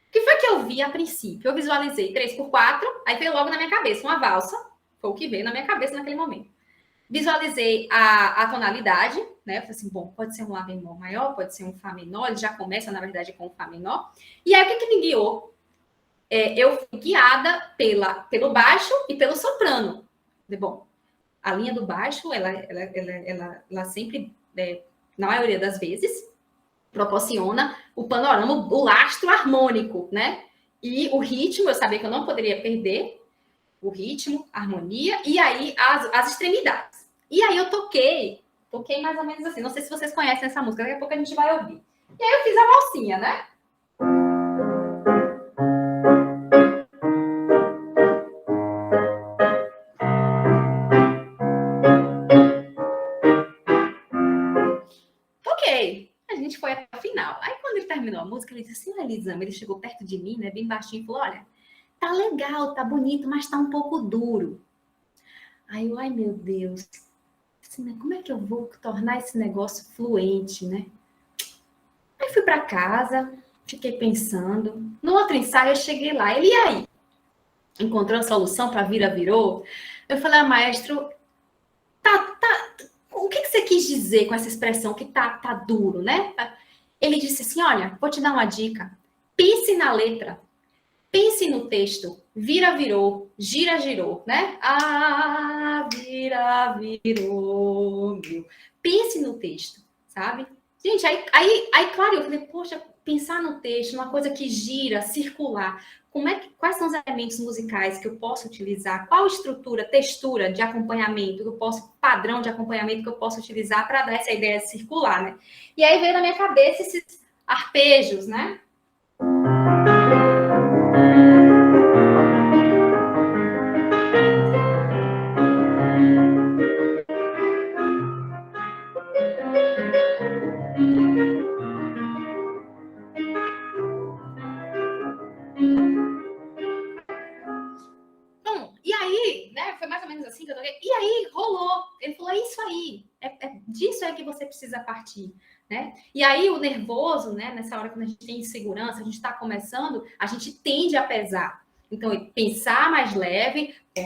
Speaker 4: O que foi que eu vi a princípio? Eu visualizei 3x4, aí veio logo na minha cabeça uma valsa. Foi o que veio na minha cabeça naquele momento. Visualizei a tonalidade, né? Eu falei assim, bom, pode ser um Lá bemol maior, pode ser um Fá menor, ele já começa, na verdade, com o Fá menor. E aí, o que me guiou? Eu fui guiada pelo baixo e pelo soprano. Bom, a linha do baixo, ela sempre, na maioria das vezes, proporciona o panorama, o lastro harmônico, né? E o ritmo, eu sabia que eu não poderia perder o ritmo, a harmonia, e aí as extremidades. E aí eu toquei mais ou menos assim. Não sei se vocês conhecem essa música, daqui a pouco a gente vai ouvir. E aí eu fiz a valsinha, né? Toquei. A gente foi final. Aí, quando ele terminou a música, ele disse assim, Elisama, ele chegou perto de mim, né, bem baixinho, e falou, olha, tá legal, tá bonito, mas tá um pouco duro. Aí eu, ai, meu Deus, assim, né, como é que eu vou tornar esse negócio fluente, né? Aí fui para casa, fiquei pensando. No outro ensaio, eu cheguei lá. Ele, e aí? Encontrou a solução para virou? Eu falei, maestro, o que você quis dizer com essa expressão que tá duro, né? Ele disse assim, olha, vou te dar uma dica. Pense na letra. Pense no texto. Virou, gira, girou, né? Ah, virou, meu. Pense no texto, sabe? Gente, aí, claro, eu falei, poxa, pensar no texto, uma coisa que gira, circular. Quais são os elementos musicais que eu posso utilizar? Qual estrutura, textura de acompanhamento que eu posso, padrão de acompanhamento que eu posso utilizar para dar essa ideia de circular, né? E aí veio na minha cabeça esses arpejos, né? E aí, né, foi mais ou menos assim que eu toquei. E aí, rolou. Ele falou, é isso aí. É disso aí que você precisa partir, né? E aí, o nervoso, né, nessa hora quando a gente tem insegurança, a gente está começando, a gente tende a pesar. Então, pensar mais leve, e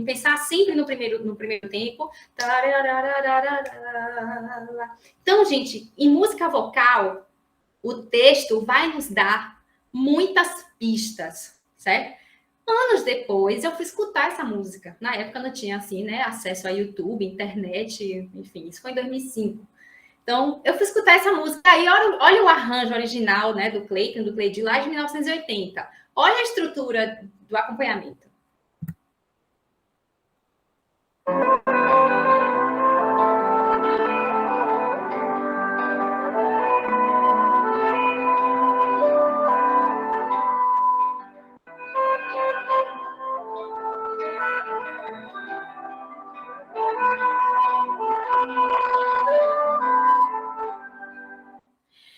Speaker 4: pensar sempre no primeiro tempo. Então, gente, em música vocal, o texto vai nos dar muitas pistas, certo? Anos depois, eu fui escutar essa música. Na época não tinha, assim, né, acesso a YouTube, internet, enfim, isso foi em 2005. Então, eu fui escutar essa música. Aí, olha o arranjo original, né, do Clayton, do Cleide, lá de 1980. Olha a estrutura do acompanhamento.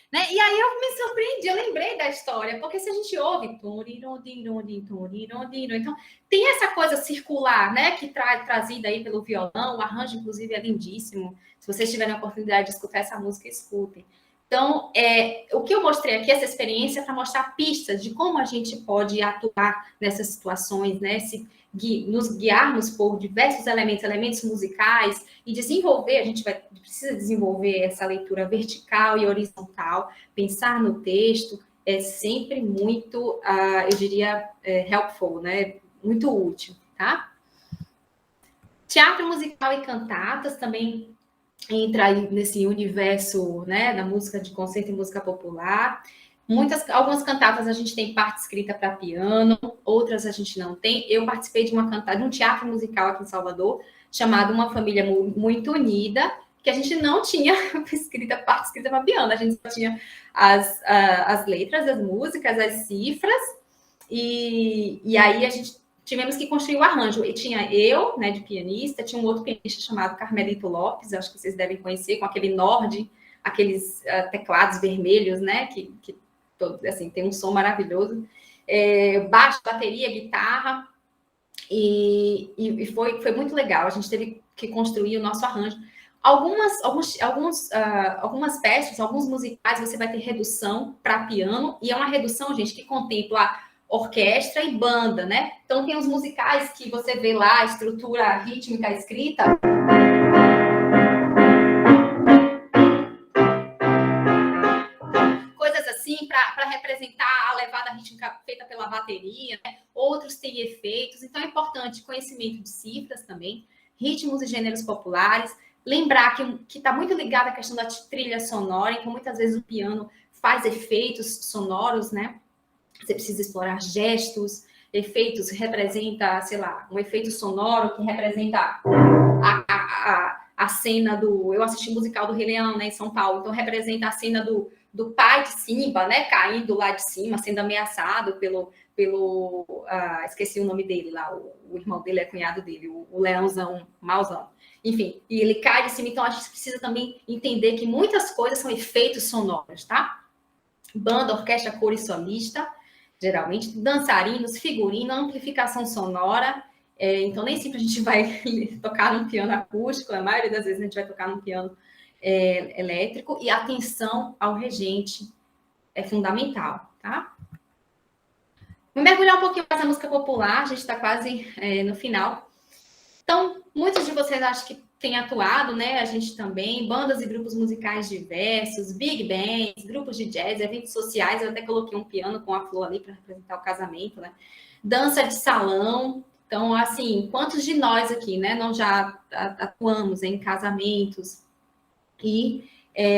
Speaker 4: Né? E aí eu me surpreendi, eu lembrei da história, porque se a gente ouve, então tem essa coisa circular, né, que trazida aí pelo violão, o arranjo inclusive é lindíssimo. Se vocês tiverem a oportunidade de escutar essa música, escutem. Então, o que eu mostrei aqui, essa experiência, para mostrar pistas de como a gente pode atuar nessas situações, né? Nos guiarmos por diversos elementos musicais e desenvolver, a gente precisa desenvolver essa leitura vertical e horizontal, pensar no texto é sempre muito, eu diria, helpful, né? Muito útil, tá? Teatro musical e cantatas também entra aí nesse universo, né, da música de concerto e música popular. Algumas cantatas a gente tem parte escrita para piano, outras a gente não tem. Eu participei de uma cantata, de um teatro musical aqui em Salvador, chamado Uma Família Muito Unida, que a gente não tinha parte escrita para piano, a gente só tinha as letras das músicas, as cifras, e aí a gente tivemos que construir o arranjo. E tinha eu, né, de pianista, tinha um outro pianista chamado Carmelito Lopes, acho que vocês devem conhecer, com aquele Nord, aqueles teclados vermelhos, né, que assim, tem um som maravilhoso. Baixo, bateria, guitarra, e foi muito legal. A gente teve que construir o nosso arranjo. Algumas peças, alguns musicais, você vai ter redução para piano, e é uma redução, gente, que contempla orquestra e banda, né? Então, tem os musicais que você vê lá, a estrutura rítmica escrita. Coisas assim, para representar a levada rítmica feita pela bateria, né? Outros têm efeitos. Então, é importante conhecimento de cifras também, ritmos e gêneros populares. Lembrar que está muito ligado à questão da trilha sonora, então, muitas vezes o piano faz efeitos sonoros, né? Você precisa explorar gestos, efeitos, representa, sei lá, um efeito sonoro que representa a cena do... Eu assisti o musical do Rei Leão, né, em São Paulo, então representa a cena do pai de Simba, né, caindo lá de cima, sendo ameaçado pelo esqueci o nome dele lá, o irmão dele é cunhado dele, o leãozão, mauzão. enfim, e ele cai de cima. Então, a gente precisa também entender que muitas coisas são efeitos sonoros, tá? Banda, orquestra, coro e solista, geralmente, dançarinos, figurino, amplificação sonora. Então, nem sempre a gente vai tocar num piano acústico, a maioria das vezes a gente vai tocar num piano elétrico, e atenção ao regente é fundamental, tá? Vou mergulhar um pouquinho mais na música popular, a gente está quase no final. Então, muitos de vocês acho que têm atuado, né? A gente também, bandas e grupos musicais diversos, big bands, grupos de jazz, eventos sociais. Eu até coloquei um piano com a flor ali para representar o casamento, né? Dança de salão. Então, assim, quantos de nós aqui, né? Nós já atuamos em casamentos e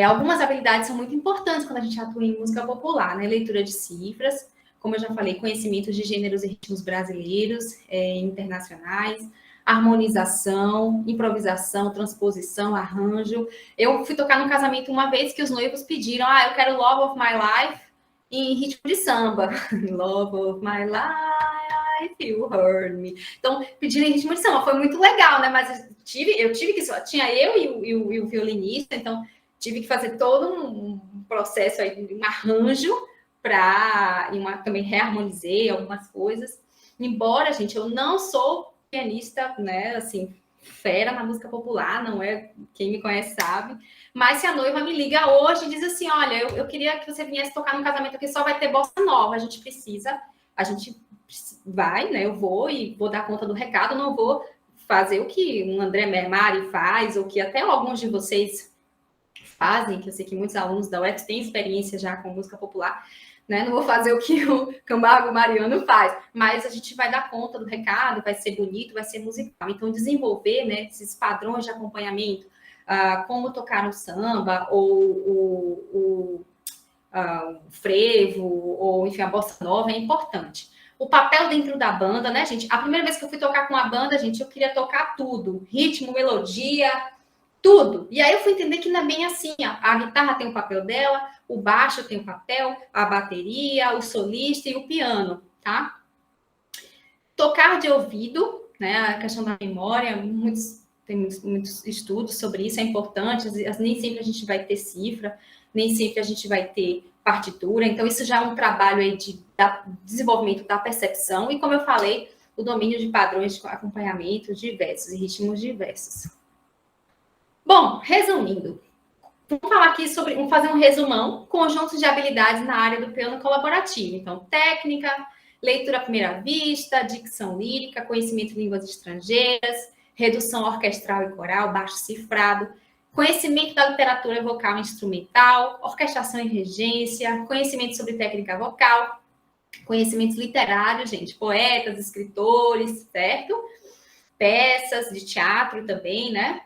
Speaker 4: algumas habilidades são muito importantes quando a gente atua em música popular, né? Leitura de cifras, como eu já falei, conhecimentos de gêneros e ritmos brasileiros, internacionais, harmonização, improvisação, transposição, arranjo. Eu fui tocar num casamento uma vez que os noivos pediram, eu quero Love of My Life em ritmo de samba. Love of My Life, you heard me. Então, pediram em ritmo de samba. Foi muito legal, né? Mas eu tive que... Tinha eu e o violinista, então tive que fazer todo um processo aí, um arranjo também reharmonizei algumas coisas. Embora, gente, eu não sou pianista, né, assim, fera na música popular, não é, quem me conhece sabe, mas se a noiva me liga hoje e diz assim, olha, eu queria que você viesse tocar num casamento que só vai ter bossa nova, a gente vai, né, eu vou e vou dar conta do recado, não vou fazer o que um André Mari faz, ou que até alguns de vocês fazem, que eu sei que muitos alunos da UFS têm experiência já com música popular, né? Não vou fazer o que o Camargo Mariano faz, mas a gente vai dar conta do recado, vai ser bonito, vai ser musical. Então, desenvolver, né, esses padrões de acompanhamento, como tocar no samba, ou o frevo, ou, enfim, a bossa nova, é importante. O papel dentro da banda, né, gente? A primeira vez que eu fui tocar com a banda, gente, eu queria tocar tudo. Ritmo, melodia, tudo. E aí eu fui entender que não é bem assim. A guitarra tem o papel dela, o baixo tem o papel, a bateria, o solista e o piano, tá? Tocar de ouvido, né? A questão da memória, tem muitos estudos sobre isso, é importante. Nem sempre a gente vai ter cifra, nem sempre a gente vai ter partitura. Então, isso já é um trabalho aí de desenvolvimento da percepção. E, como eu falei, o domínio de padrões de acompanhamento diversos e ritmos diversos. Bom, resumindo, vamos falar aqui vamos fazer um resumão, conjuntos de habilidades na área do piano colaborativo. Então, técnica, leitura à primeira vista, dicção lírica, conhecimento de línguas estrangeiras, redução orquestral e coral, baixo cifrado, conhecimento da literatura vocal e instrumental, orquestração e regência, conhecimento sobre técnica vocal, conhecimentos literários, gente, poetas, escritores, certo? Peças de teatro também, né?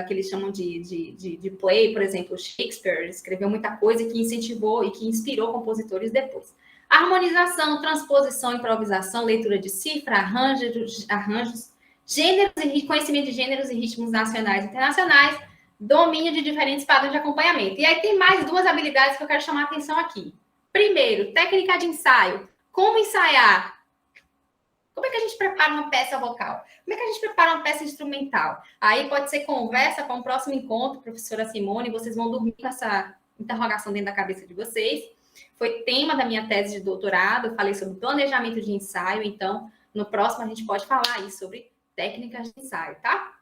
Speaker 4: Que eles chamam de play, por exemplo, Shakespeare escreveu muita coisa que incentivou e que inspirou compositores depois. Harmonização, transposição, improvisação, leitura de cifra, arranjos, gêneros e conhecimento de gêneros e ritmos nacionais e internacionais, domínio de diferentes padrões de acompanhamento. E aí tem mais duas habilidades que eu quero chamar a atenção aqui. Primeiro, técnica de ensaio. Como ensaiar? Como é que a gente prepara uma peça vocal? Como é que a gente prepara uma peça instrumental? Aí pode ser conversa para um próximo encontro, professora Simone, vocês vão dormir com essa interrogação dentro da cabeça de vocês. Foi tema da minha tese de doutorado, eu falei sobre planejamento de ensaio, então no próximo a gente pode falar aí sobre técnicas de ensaio, tá?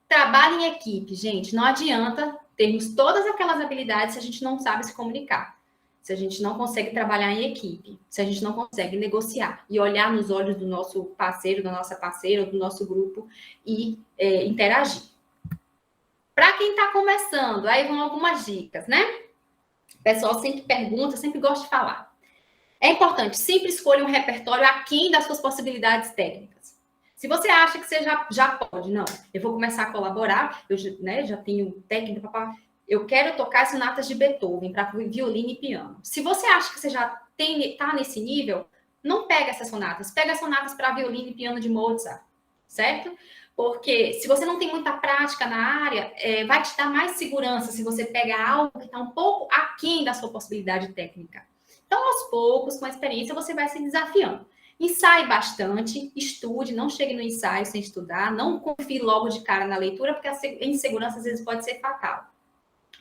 Speaker 4: Trabalho em equipe, gente, não adianta termos todas aquelas habilidades se a gente não sabe se comunicar. Se a gente não consegue trabalhar em equipe, se a gente não consegue negociar e olhar nos olhos do nosso parceiro, da nossa parceira, do nosso grupo e interagir. Para quem está começando, aí vão algumas dicas, né? O pessoal sempre pergunta, sempre gosta de falar. É importante, sempre escolha um repertório aquém das suas possibilidades técnicas. Se você acha que você já pode, não, eu vou começar a colaborar, eu já tenho técnica para... Eu quero tocar sonatas de Beethoven para violino e piano. Se você acha que você já está nesse nível, não pega essas sonatas. Pega as sonatas para violino e piano de Mozart, certo? Porque se você não tem muita prática na área, vai te dar mais segurança se você pega algo que está um pouco aquém da sua possibilidade técnica. Então, aos poucos, com a experiência, você vai se desafiando. Ensaie bastante, estude, não chegue no ensaio sem estudar, não confie logo de cara na leitura, porque a insegurança às vezes pode ser fatal.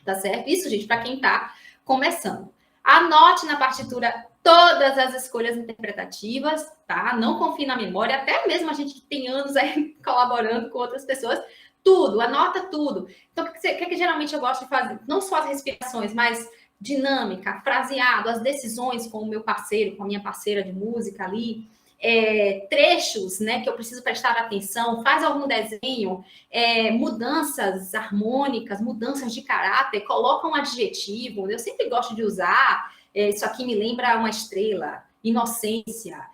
Speaker 4: Tá certo? Isso, gente, para quem está começando. Anote na partitura todas as escolhas interpretativas, tá? Não confie na memória, até mesmo a gente que tem anos aí colaborando com outras pessoas, tudo, anota tudo. Então, o que geralmente eu gosto de fazer? Não só as respirações, mas dinâmica, fraseado, as decisões com o meu parceiro, com a minha parceira de música ali, trechos, né, que eu preciso prestar atenção, faz algum desenho, mudanças harmônicas, mudanças de caráter, coloca um adjetivo, eu sempre gosto de usar, isso aqui me lembra uma estrela, inocência,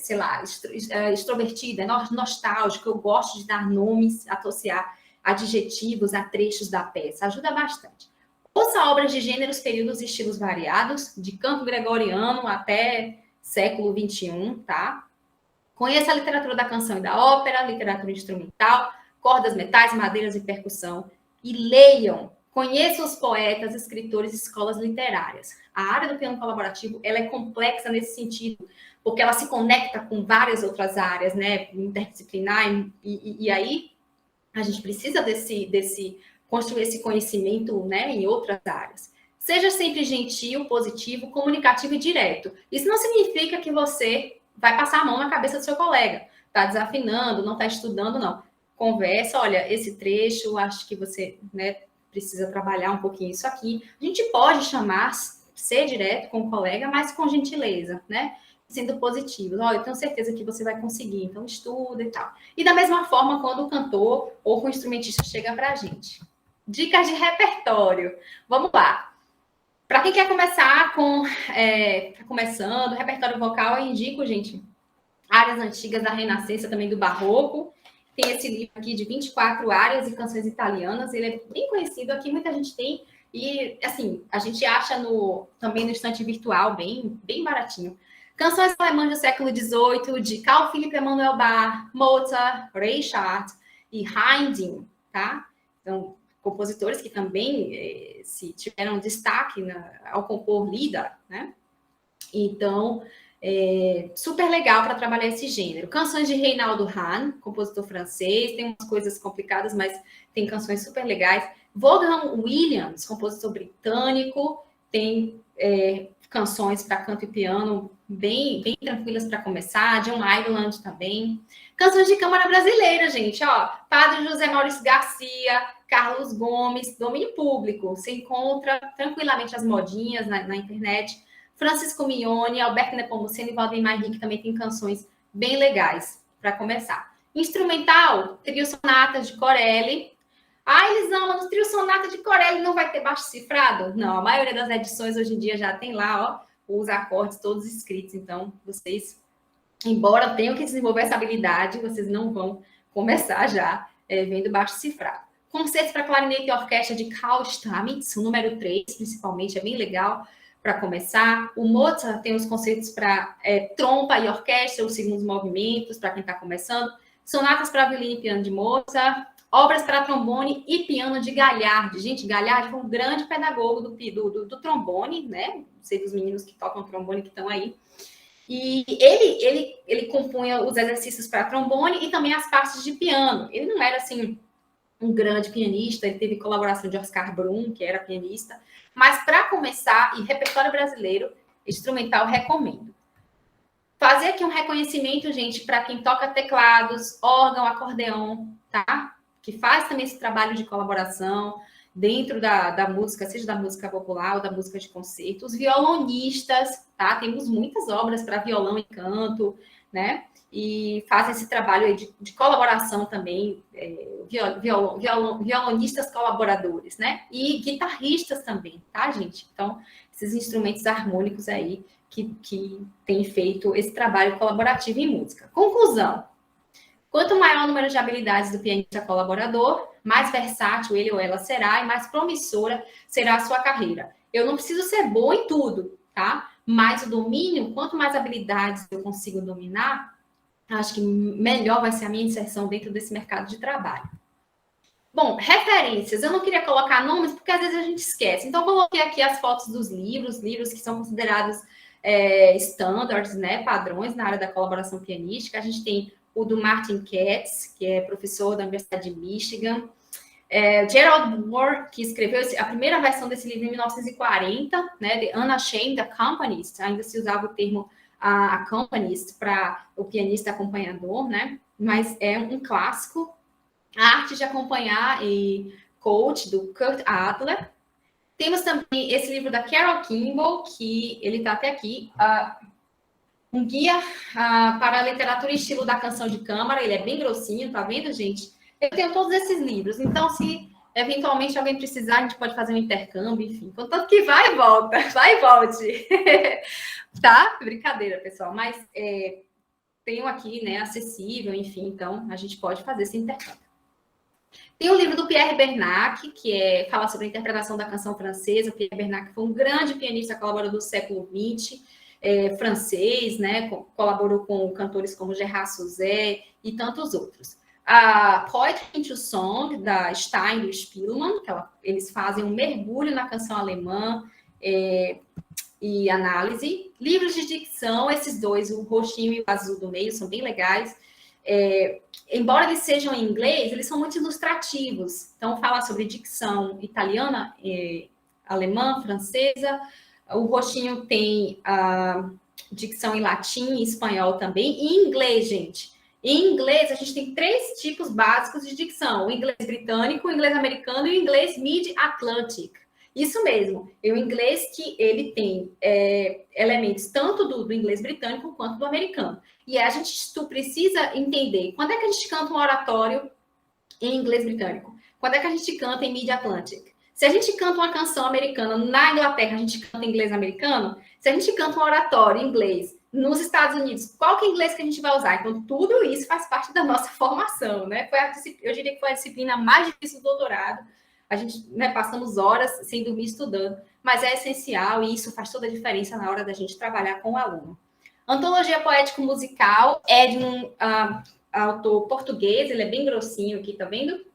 Speaker 4: sei lá, extrovertida, nostálgica, eu gosto de dar nomes, associar adjetivos a trechos da peça, ajuda bastante. Ouça obras de gêneros, períodos e estilos variados, de canto gregoriano até século XXI, tá? Conheça a literatura da canção e da ópera, literatura instrumental, cordas, metais, madeiras e percussão. E leiam, conheçam os poetas, escritores e escolas literárias. A área do piano colaborativo, ela é complexa nesse sentido, porque ela se conecta com várias outras áreas, né? Interdisciplinar, e aí a gente precisa construir esse conhecimento, né, em outras áreas. Seja sempre gentil, positivo, comunicativo e direto. Isso não significa que você vai passar a mão na cabeça do seu colega. Está desafinando, não está estudando, não. Conversa, olha, esse trecho, acho que você, né, precisa trabalhar um pouquinho isso aqui. A gente pode chamar, ser direto com o colega, mas com gentileza, né? Sendo positivo. Olha, eu tenho certeza que você vai conseguir, então estuda e tal. E da mesma forma, quando o cantor ou o instrumentista chega para a gente. Dicas de repertório. Vamos lá. Para quem quer começar começando, repertório vocal, eu indico, gente, áreas antigas da Renascença, também do Barroco. Tem esse livro aqui de 24 áreas e canções italianas. Ele é bem conhecido aqui, muita gente tem. E, assim, a gente acha também no estante virtual, bem baratinho. Canções alemãs do século XVIII, de Carl Philipp Emanuel Bach, Mozart, Reichard e Haydn, tá? Então, compositores que também se tiveram destaque ao compor Lieder, né? Então, super legal para trabalhar esse gênero. Canções de Reinaldo Hahn, compositor francês, tem umas coisas complicadas, mas tem canções super legais. Vaughan Williams, compositor britânico, tem canções para canto e piano bem tranquilas para começar. John Ireland também. Canções de câmara brasileira, gente, ó. Padre José Maurício Garcia, Carlos Gomes, domínio público. Você encontra tranquilamente as modinhas na internet. Francisco Mignone, Alberto Nepomuceno e Valdemar Henrique também tem canções bem legais para começar. Instrumental, trio sonatas de Corelli. Elisama, no trio sonata de Corelli não vai ter baixo cifrado? Não, a maioria das edições hoje em dia já tem lá, ó, os acordes todos escritos. Então, vocês, embora tenham que desenvolver essa habilidade, vocês não vão começar já vendo baixo cifrado. Concertos para clarinete e orquestra de Carl Stamitz, o número 3, principalmente, é bem legal para começar. O Mozart tem os concertos para trompa e orquestra, os segundos movimentos, para quem está começando. Sonatas para violino e piano de Mozart. Obras para trombone e piano de Gagliardi. Gente, Gagliardi foi um grande pedagogo do trombone, né? Não sei dos meninos que tocam trombone que estão aí. E ele compunha os exercícios para trombone e também as partes de piano. Ele não era, assim, um grande pianista, ele teve colaboração de Oscar Brun, que era pianista. Mas, para começar, e repertório brasileiro, instrumental, recomendo. Fazer aqui um reconhecimento, gente, para quem toca teclados, órgão, acordeão, tá? Que faz também esse trabalho de colaboração dentro da música, seja da música popular ou da música de concerto. Os violonistas, tá? Temos muitas obras para violão e canto, né? E fazem esse trabalho aí de colaboração também, violonistas colaboradores, né? E guitarristas também, tá, gente? Então, esses instrumentos harmônicos aí que têm feito esse trabalho colaborativo em música. Conclusão. Quanto maior o número de habilidades do pianista colaborador, mais versátil ele ou ela será e mais promissora será a sua carreira. Eu não preciso ser boa em tudo, tá? Mas o domínio, quanto mais habilidades eu consigo dominar, acho que melhor vai ser a minha inserção dentro desse mercado de trabalho. Bom, referências. Eu não queria colocar nomes, porque às vezes a gente esquece. Então, eu coloquei aqui as fotos dos livros que são considerados standards, né, padrões na área da colaboração pianística. A gente tem o do Martin Katz, que é professor da Universidade de Michigan. Gerald Moore, que escreveu a primeira versão desse livro em 1940, né, The Unashamed Accompanist, ainda se usava o termo accompanist para o pianista acompanhador, né, mas é um clássico. A Arte de Acompanhar e Coach, do Kurt Adler. Temos também esse livro da Carol Kimball, que ele está até aqui, um guia para a literatura e estilo da canção de câmara. Ele é bem grossinho, tá vendo, gente? Eu tenho todos esses livros, então se eventualmente alguém precisar, a gente pode fazer um intercâmbio, enfim. Contanto que vai e volta, vai e volte. Tá? Brincadeira, pessoal, mas tenho aqui, né, acessível, enfim, então a gente pode fazer esse intercâmbio. Tem o livro do Pierre Bernac, que fala sobre a interpretação da canção francesa. O Pierre Bernac foi um grande pianista colaborador do século XX, francês, né? Colaborou com cantores como Gerard Souzet e tantos outros. A Poetry into Song, da Stein e do Spielmann, eles fazem um mergulho na canção alemã e análise. Livros de dicção, esses dois, o roxinho e o azul do meio, são bem legais. Embora eles sejam em inglês, eles são muito ilustrativos. Então, fala sobre dicção italiana, alemã, francesa. O roxinho tem dicção em latim e espanhol também. E em inglês, gente. Em inglês, a gente tem 3 tipos básicos de dicção. O inglês britânico, o inglês americano e o inglês mid-atlantic. Isso mesmo. O inglês que ele tem elementos tanto do inglês britânico quanto do americano. E tu precisa entender quando é que a gente canta um oratório em inglês britânico, quando é que a gente canta em mid-atlantic. Se a gente canta uma canção americana na Inglaterra, a gente canta em inglês americano. Se a gente canta um oratório em inglês nos Estados Unidos, qual que é o inglês que a gente vai usar? Então, tudo isso faz parte da nossa formação, né? Eu diria que foi a disciplina mais difícil do doutorado. A gente, né, passamos horas sem dormir estudando, mas é essencial e isso faz toda a diferença na hora da gente trabalhar com o aluno. Antologia Poético-Musical é de um autor português, ele é bem grossinho aqui, tá vendo?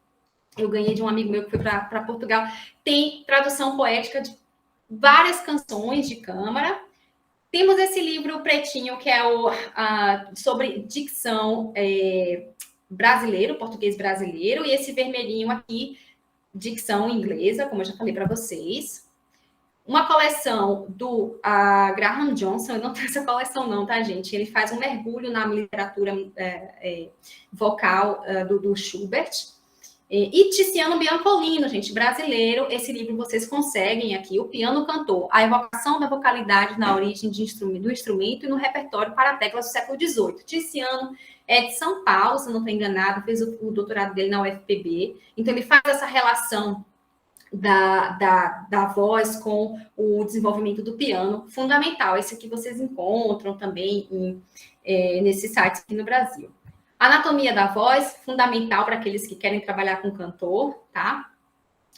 Speaker 4: Eu ganhei de um amigo meu que foi para Portugal. Tem tradução poética de várias canções de câmara. Temos esse livro pretinho, que é sobre dicção brasileiro, português brasileiro, e esse vermelhinho aqui, dicção inglesa, como eu já falei para vocês. Uma coleção do Graham Johnson, eu não tenho essa coleção não, tá, gente? Ele faz um mergulho na literatura vocal do Schubert. E Tiziano Biancolino, gente, brasileiro. Esse livro vocês conseguem aqui, O Piano Cantor, a evocação da vocalidade na origem do instrumento e no repertório para teclas do século XVIII. Tiziano é de São Paulo, se eu não estou enganado, fez o doutorado dele na UFPB. Então, ele faz essa relação da voz com o desenvolvimento do piano, fundamental. Esse aqui vocês encontram também nesses sites aqui no Brasil. Anatomia da Voz, fundamental para aqueles que querem trabalhar com cantor, tá?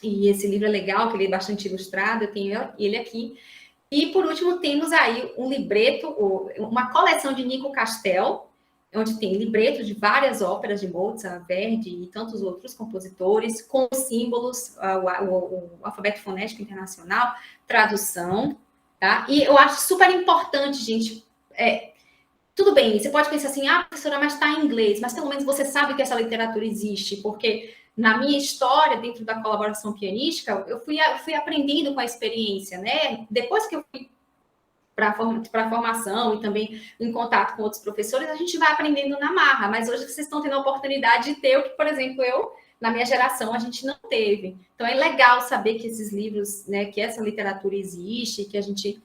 Speaker 4: E esse livro é legal, que ele é bastante ilustrado, eu tenho ele aqui. E, por último, temos aí um libreto, uma coleção de Nico Castel, onde tem libreto de várias óperas de Mozart, Verdi e tantos outros compositores, com símbolos, o alfabeto fonético internacional, tradução, tá? E eu acho super importante, gente, tudo bem, você pode pensar assim, professora, mas está em inglês, mas pelo menos você sabe que essa literatura existe, porque na minha história, dentro da colaboração pianística, eu fui aprendendo com a experiência, né? Depois que eu fui para a formação e também em contato com outros professores, a gente vai aprendendo na marra, mas hoje vocês estão tendo a oportunidade de ter o que, por exemplo, na minha geração, a gente não teve. Então, é legal saber que esses livros, né, que essa literatura existe, que a gente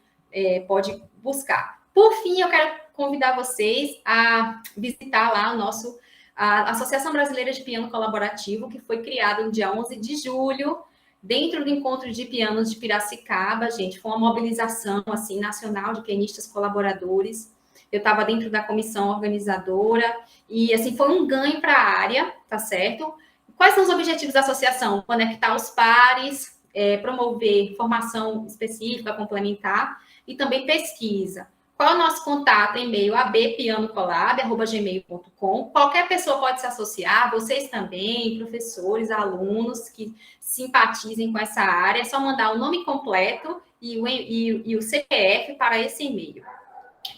Speaker 4: pode buscar. Por fim, eu quero convidar vocês a visitar lá a Associação Brasileira de Piano Colaborativo, que foi criada no dia 11 de julho, dentro do Encontro de Pianos de Piracicaba. Gente, foi uma mobilização assim, nacional de pianistas colaboradores. Eu estava dentro da comissão organizadora e assim, foi um ganho para a área, tá certo? Quais são os objetivos da associação? Conectar os pares, promover formação específica, complementar e também pesquisa. Qual é o nosso contato? E-mail abpianocolab@gmail.com. Qualquer pessoa pode se associar, vocês também, professores, alunos que simpatizem com essa área. É só mandar o nome completo e o CPF para esse e-mail.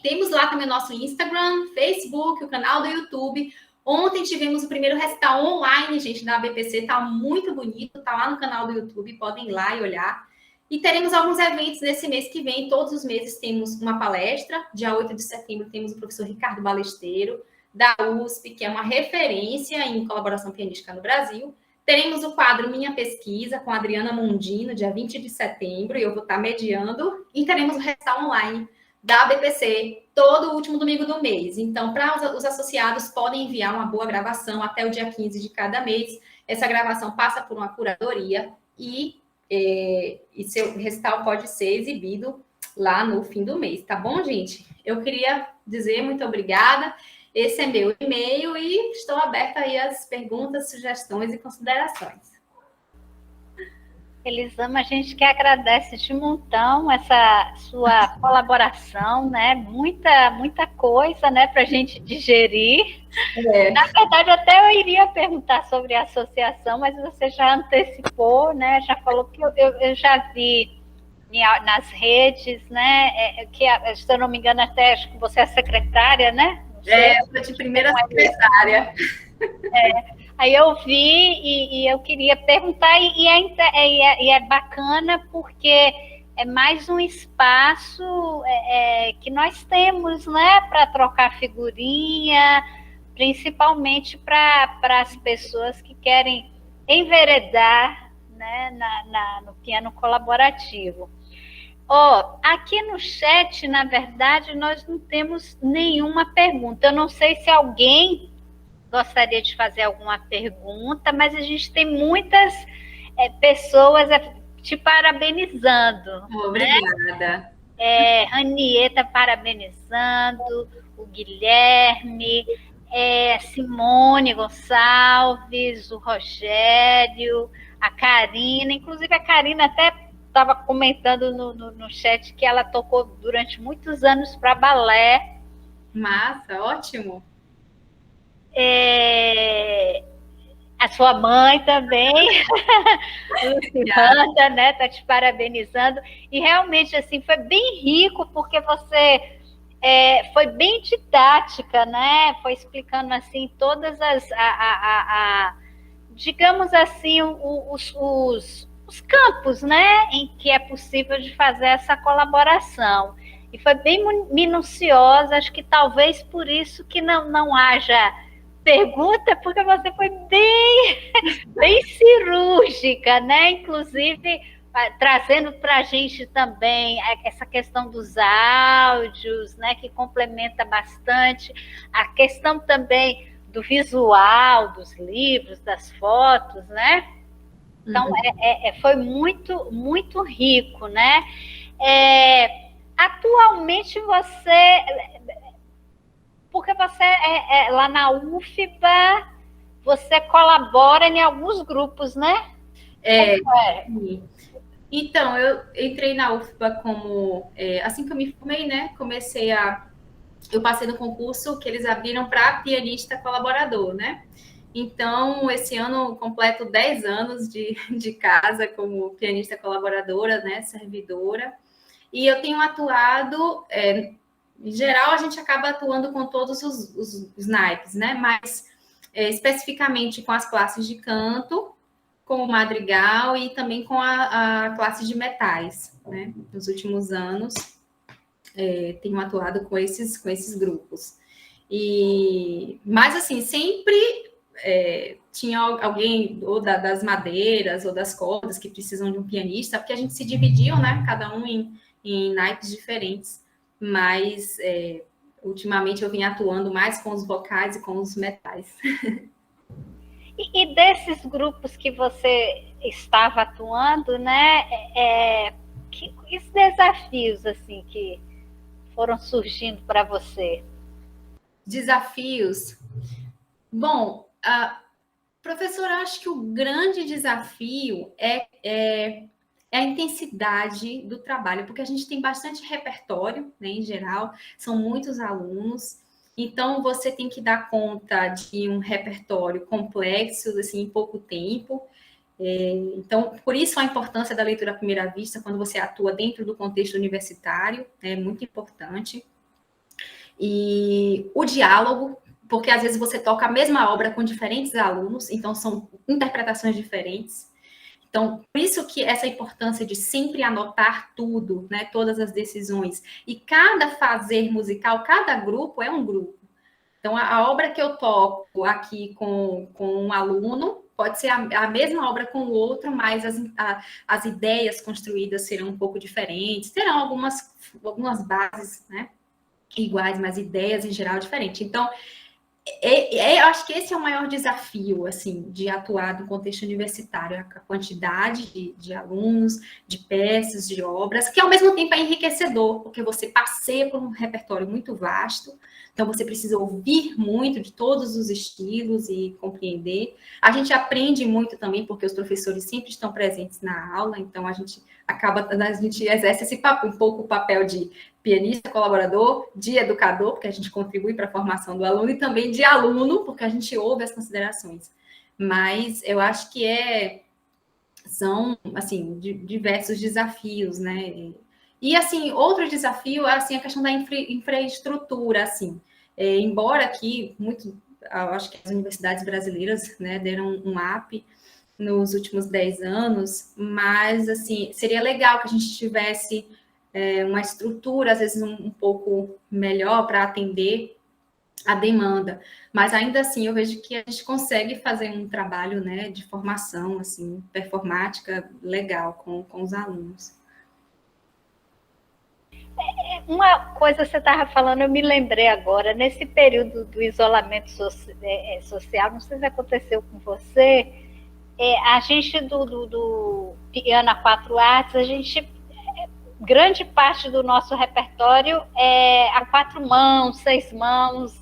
Speaker 4: Temos lá também o nosso Instagram, Facebook, o canal do YouTube. Ontem tivemos o primeiro recital online, gente, da ABPC, tá muito bonito, tá lá no canal do YouTube, podem ir lá e olhar. E teremos alguns eventos nesse mês que vem, todos os meses temos uma palestra, dia 8 de setembro temos o professor Ricardo Balesteiro, da USP, que é uma referência em colaboração pianística no Brasil. Teremos o quadro Minha Pesquisa, com a Adriana Mondino, dia 20 de setembro, e eu vou estar mediando. E teremos o recital online da ABPC, todo o último domingo do mês. Então, para os associados, podem enviar uma boa gravação até o dia 15 de cada mês. Essa gravação passa por uma curadoria e seu recital pode ser exibido lá no fim do mês, tá bom, gente? Eu queria dizer muito obrigada. Esse é meu e-mail e estou aberta aí às perguntas, sugestões e considerações.
Speaker 1: Elisama, a gente que agradece de montão essa sua colaboração, né? Muita coisa, né, para a gente digerir. Na verdade, até eu iria perguntar sobre a associação, mas você já antecipou, né? Já falou que eu já vi nas redes, né? Que, se eu não me engano, até acho que você é secretária, né?
Speaker 4: Eu sou de primeira secretária.
Speaker 1: Aí eu vi e eu queria perguntar, e é bacana porque é mais um espaço que nós temos, né, para trocar figurinha, principalmente para as pessoas que querem enveredar, né, no piano colaborativo. Aqui no chat, na verdade, nós não temos nenhuma pergunta. Eu não sei se alguém gostaria de fazer alguma pergunta, mas a gente tem muitas pessoas te parabenizando.
Speaker 4: Obrigada.
Speaker 1: Né? Ranieta parabenizando, o Guilherme, Simone Gonçalves, o Rogério, a Karina. Inclusive, a Karina até estava comentando no chat que ela tocou durante muitos anos para balé.
Speaker 4: Massa, ótimo.
Speaker 1: A sua mãe também, Luciana, né, tá te parabenizando, e realmente, assim, foi bem rico, porque você foi bem didática, né, foi explicando, assim, todas digamos assim, os campos, né, em que é possível de fazer essa colaboração, e foi bem minuciosa, acho que talvez por isso que não haja pergunta, porque você foi bem cirúrgica, né? Inclusive, trazendo para a gente também essa questão dos áudios, né? Que complementa bastante. A questão também do visual, dos livros, das fotos, né? Então, foi muito rico, né? Atualmente, porque você lá na UFBA, você colabora em alguns grupos, né?
Speaker 4: Então, eu entrei na UFBA como... assim que eu me formei, né? Eu passei no concurso que eles abriram para pianista colaborador, né? Então, esse ano completo 10 anos de casa como pianista colaboradora, né? Servidora. E eu tenho atuado... em geral, a gente acaba atuando com todos os naipes, né? Mas especificamente com as classes de canto, com o madrigal e também com a classe de metais, né? Nos últimos anos, tenho atuado com esses grupos. Mas, assim, sempre tinha alguém ou das madeiras ou das cordas que precisam de um pianista, porque a gente se dividiam, né? Cada um em naipes diferentes. Mas, ultimamente, eu vim atuando mais com os vocais e com os metais.
Speaker 1: E desses grupos que você estava atuando, né, que desafios, assim, que foram surgindo para você?
Speaker 4: Desafios? Bom, professora, acho que o grande desafio é a intensidade do trabalho, porque a gente tem bastante repertório, né, em geral, são muitos alunos, então você tem que dar conta de um repertório complexo, assim, em pouco tempo. Então, por isso a importância da leitura à primeira vista, quando você atua dentro do contexto universitário, é muito importante. E o diálogo, porque às vezes você toca a mesma obra com diferentes alunos, então são interpretações diferentes. Então, por isso que essa importância de sempre anotar tudo, né, todas as decisões. E cada fazer musical, cada grupo é um grupo. Então, a obra que eu toco aqui com um aluno pode ser a mesma obra com o outro, mas as ideias construídas serão um pouco diferentes, terão algumas bases, né, iguais, mas ideias em geral diferentes. Então, eu acho que esse é o maior desafio, assim, de atuar no contexto universitário, a quantidade de alunos, de peças, de obras, que ao mesmo tempo é enriquecedor, porque você passeia por um repertório muito vasto, então você precisa ouvir muito de todos os estilos e compreender. A gente aprende muito também, porque os professores sempre estão presentes na aula, então a gente exerce esse um pouco o papel de pianista, colaborador, de educador, porque a gente contribui para a formação do aluno, e também de aluno, porque a gente ouve as considerações. Mas eu acho que são, assim, diversos desafios, né? E, assim, outro desafio é, assim, a questão da infraestrutura, assim. Embora aqui, eu acho que as universidades brasileiras, né, deram um up nos últimos 10 anos, mas, assim, seria legal que a gente tivesse uma estrutura, às vezes, um pouco melhor para atender a demanda. Mas, ainda assim, eu vejo que a gente consegue fazer um trabalho, né, de formação, assim, performática legal com os alunos.
Speaker 1: Uma coisa você estava falando, eu me lembrei agora, nesse período do isolamento social, não sei se aconteceu com você, a gente do piano a 4 artes, a gente, grande parte do nosso repertório é a 4 mãos, 6 mãos,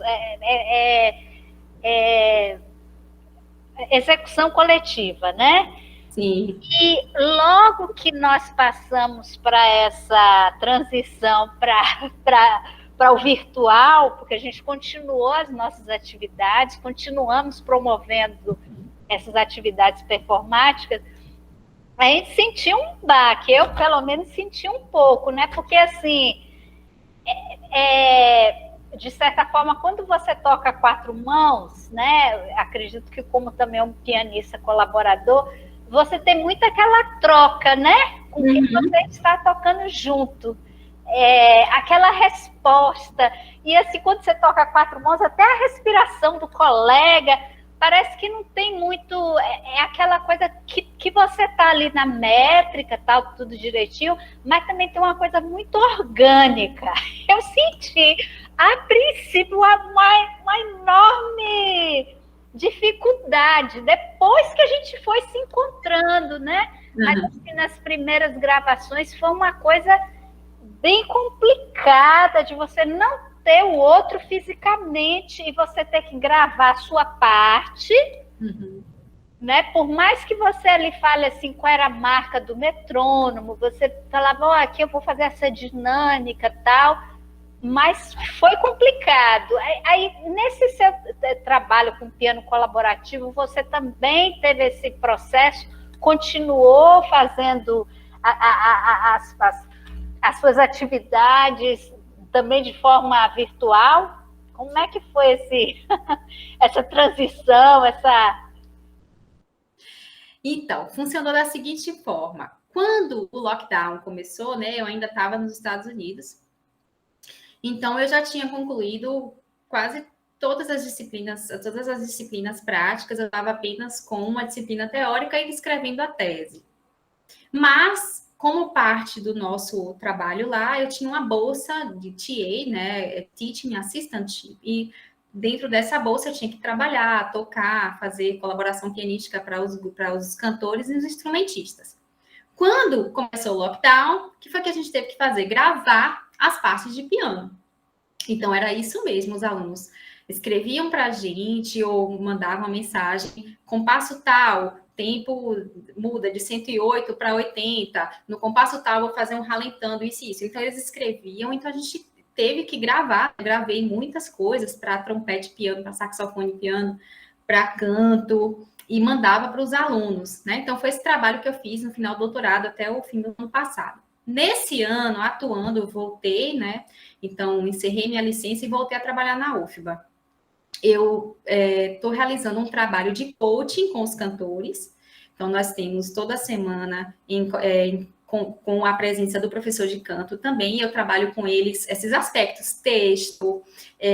Speaker 1: execução coletiva, né?
Speaker 4: Sim.
Speaker 1: E logo que nós passamos para essa transição para o virtual, porque a gente continuou as nossas atividades, continuamos promovendo essas atividades performáticas, a gente sentiu um baque, eu pelo menos senti um pouco, né? Porque assim, de certa forma, quando você toca 4 mãos, né? Acredito que como também é um pianista colaborador, você tem muito aquela troca, né? Com quem você está tocando junto. Aquela resposta. E assim, quando você toca 4 mãos, até a respiração do colega, parece que não tem muito... É aquela coisa que você está ali na métrica, tal, tudo direitinho, mas também tem uma coisa muito orgânica. Eu senti, a princípio, uma enorme dificuldade, depois que a gente foi se encontrando, né? Mas assim, nas primeiras gravações foi uma coisa bem complicada de você não ter o outro fisicamente e você ter que gravar a sua parte, né? Por mais que você ali fale assim qual era a marca do metrônomo, você falava, aqui eu vou fazer essa dinâmica tal, mas foi complicado. Aí, nesse seu trabalho com piano colaborativo, você também teve esse processo, continuou fazendo as suas atividades também de forma virtual? Como é que foi essa transição,
Speaker 4: Então, funcionou da seguinte forma. Quando o lockdown começou, né, eu ainda estava nos Estados Unidos, então eu já tinha concluído quase todas as disciplinas práticas, eu estava apenas com uma disciplina teórica e escrevendo a tese. Mas, como parte do nosso trabalho lá, eu tinha uma bolsa de TA, né, Teaching Assistantship, e dentro dessa bolsa eu tinha que trabalhar, tocar, fazer colaboração pianística para os cantores e os instrumentistas. Quando começou o lockdown, o que foi que a gente teve que fazer? Gravar as partes de piano. Então, era isso mesmo, os alunos escreviam para a gente ou mandavam uma mensagem, compasso tal, tempo muda de 108 para 80, no compasso tal vou fazer um ralentando, isso e isso. Então, eles escreviam, então a gente teve que gravar, eu gravei muitas coisas para trompete, piano, para saxofone, piano, para canto, e mandava para os alunos, né? Então, foi esse trabalho que eu fiz no final do doutorado até o fim do ano passado. nesse ano, atuando, eu voltei, né? Então, encerrei minha licença e voltei a trabalhar na UFBA. Eu estou realizando um trabalho de coaching com os cantores. Então, nós temos toda semana, com a presença do professor de canto também, eu trabalho com eles esses aspectos, texto,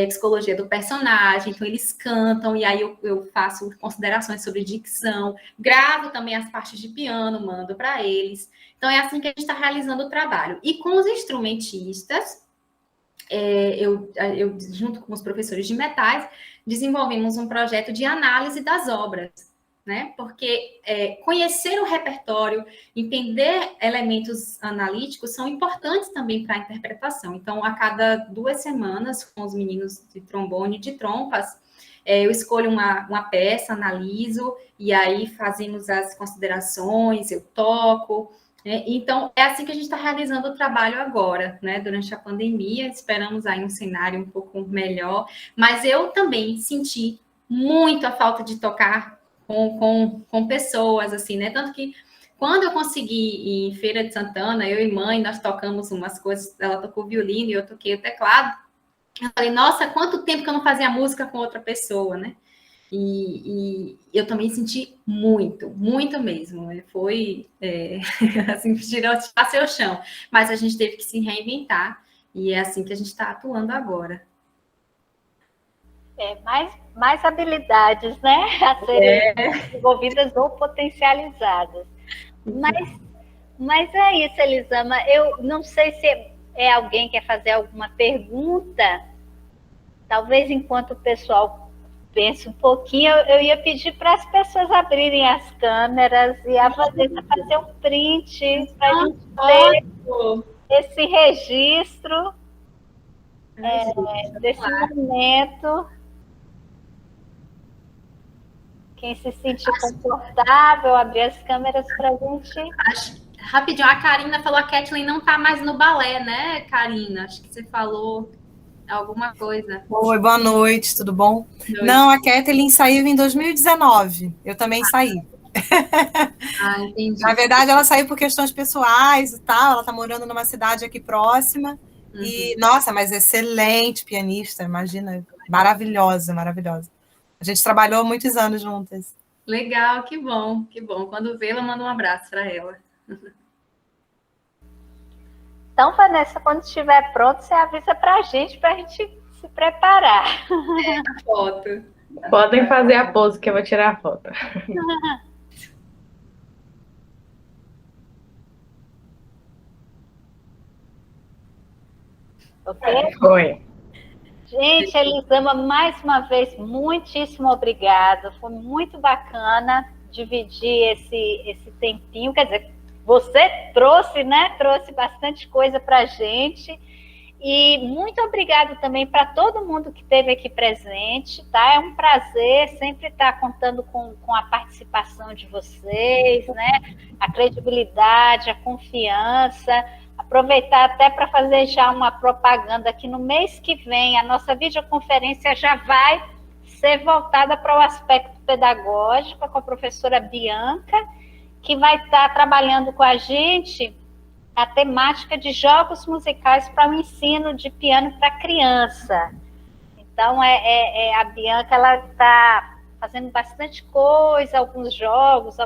Speaker 4: psicologia do personagem, então eles cantam, e aí eu faço considerações sobre dicção, gravo também as partes de piano, mando para eles. Então, é assim que a gente está realizando o trabalho. E com os instrumentistas, eu, junto com os professores de metais, desenvolvemos um projeto de análise das obras, né? Porque conhecer o repertório, entender elementos analíticos são importantes também para a interpretação. Então, a cada 2 semanas, com os meninos de trombone e de trompas, eu escolho uma peça, analiso, e aí fazemos as considerações, eu toco. Então, é assim que a gente está realizando o trabalho agora, né? Durante a pandemia, esperamos aí um cenário um pouco melhor, mas eu também senti muito a falta de tocar com pessoas, assim, né? Tanto que quando eu consegui ir em Feira de Santana, eu e mãe, nós tocamos umas coisas, ela tocou violino e eu toquei o teclado. Eu falei, nossa, quanto tempo que eu não fazia música com outra pessoa, né? E eu também senti muito, muito mesmo. Foi, assim, passei o chão. Mas a gente teve que se reinventar e é assim que a gente está atuando agora.
Speaker 1: Mais habilidades, né? A serem desenvolvidas ou potencializadas. Mas é isso, Elisama. Eu não sei se alguém quer fazer alguma pergunta. Talvez enquanto o pessoal pensa um pouquinho, eu ia pedir para as pessoas abrirem as câmeras e a Vanessa fazer um print para a gente ter esse registro desse momento. Quem se sentir confortável, abrir as câmeras para a gente.
Speaker 4: Rapidinho, a Karina falou, a Kathleen não está mais no balé, né, Karina? Acho que você falou alguma coisa.
Speaker 5: Oi, boa noite, tudo bom? Não, a Kathleen saiu em 2019, eu também saí.
Speaker 4: Entendi.
Speaker 5: Na verdade, ela saiu por questões pessoais e tal, ela está morando numa cidade aqui próxima, e, nossa, mas excelente pianista, imagina, maravilhosa, maravilhosa. A gente trabalhou muitos anos juntas.
Speaker 4: Legal, que bom, que bom. Quando vê-la, manda um abraço para ela.
Speaker 1: Então, Vanessa, quando estiver pronto, você avisa para a gente se preparar.
Speaker 4: A foto.
Speaker 3: Podem fazer a pose que eu vou tirar a foto.
Speaker 1: Ok?
Speaker 3: Foi.
Speaker 1: Gente, Elisama, mais uma vez, muitíssimo obrigada. Foi muito bacana dividir esse tempinho. Quer dizer, você trouxe, né? Trouxe bastante coisa para a gente. E muito obrigada também para todo mundo que esteve aqui presente, tá? É um prazer sempre estar contando com a participação de vocês, né? A credibilidade, a confiança. Aproveitar até para fazer já uma propaganda que no mês que vem a nossa videoconferência já vai ser voltada para o aspecto pedagógico com a professora Bianca, que vai estar trabalhando com a gente a temática de jogos musicais para o ensino de piano para criança. Então, a Bianca, ela está fazendo bastante coisa, alguns jogos,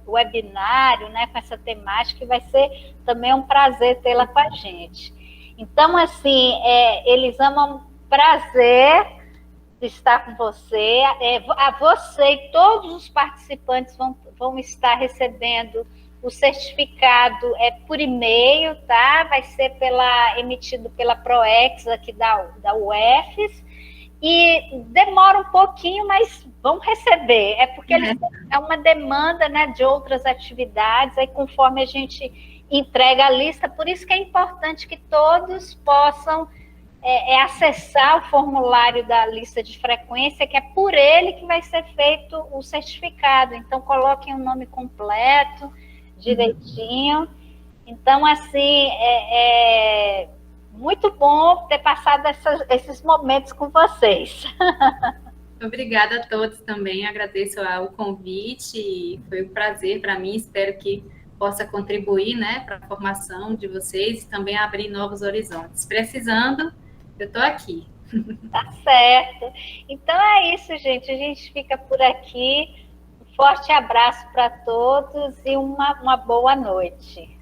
Speaker 1: webinário, né, com essa temática, e vai ser também um prazer tê-la com a gente. Então, assim, Elisama, um prazer de estar com você. A você e todos os participantes vão estar recebendo o certificado por e-mail, tá? Vai ser emitido pela ProEx aqui da UFES. E demora um pouquinho, mas vão receber. É porque é uma demanda, né, de outras atividades, aí conforme a gente entrega a lista, por isso que é importante que todos possam acessar o formulário da lista de frequência, que é por ele que vai ser feito o certificado. Então, coloquem o nome completo, direitinho. Então, assim, muito bom ter passado esses momentos com vocês.
Speaker 4: Obrigada a todos também, agradeço o convite, foi um prazer para mim, espero que possa contribuir, né, para a formação de vocês e também abrir novos horizontes. Precisando, eu estou aqui.
Speaker 1: Tá certo. Então é isso, gente. A gente fica por aqui. Um forte abraço para todos e uma boa noite.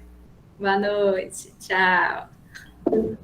Speaker 4: Boa noite. Tchau.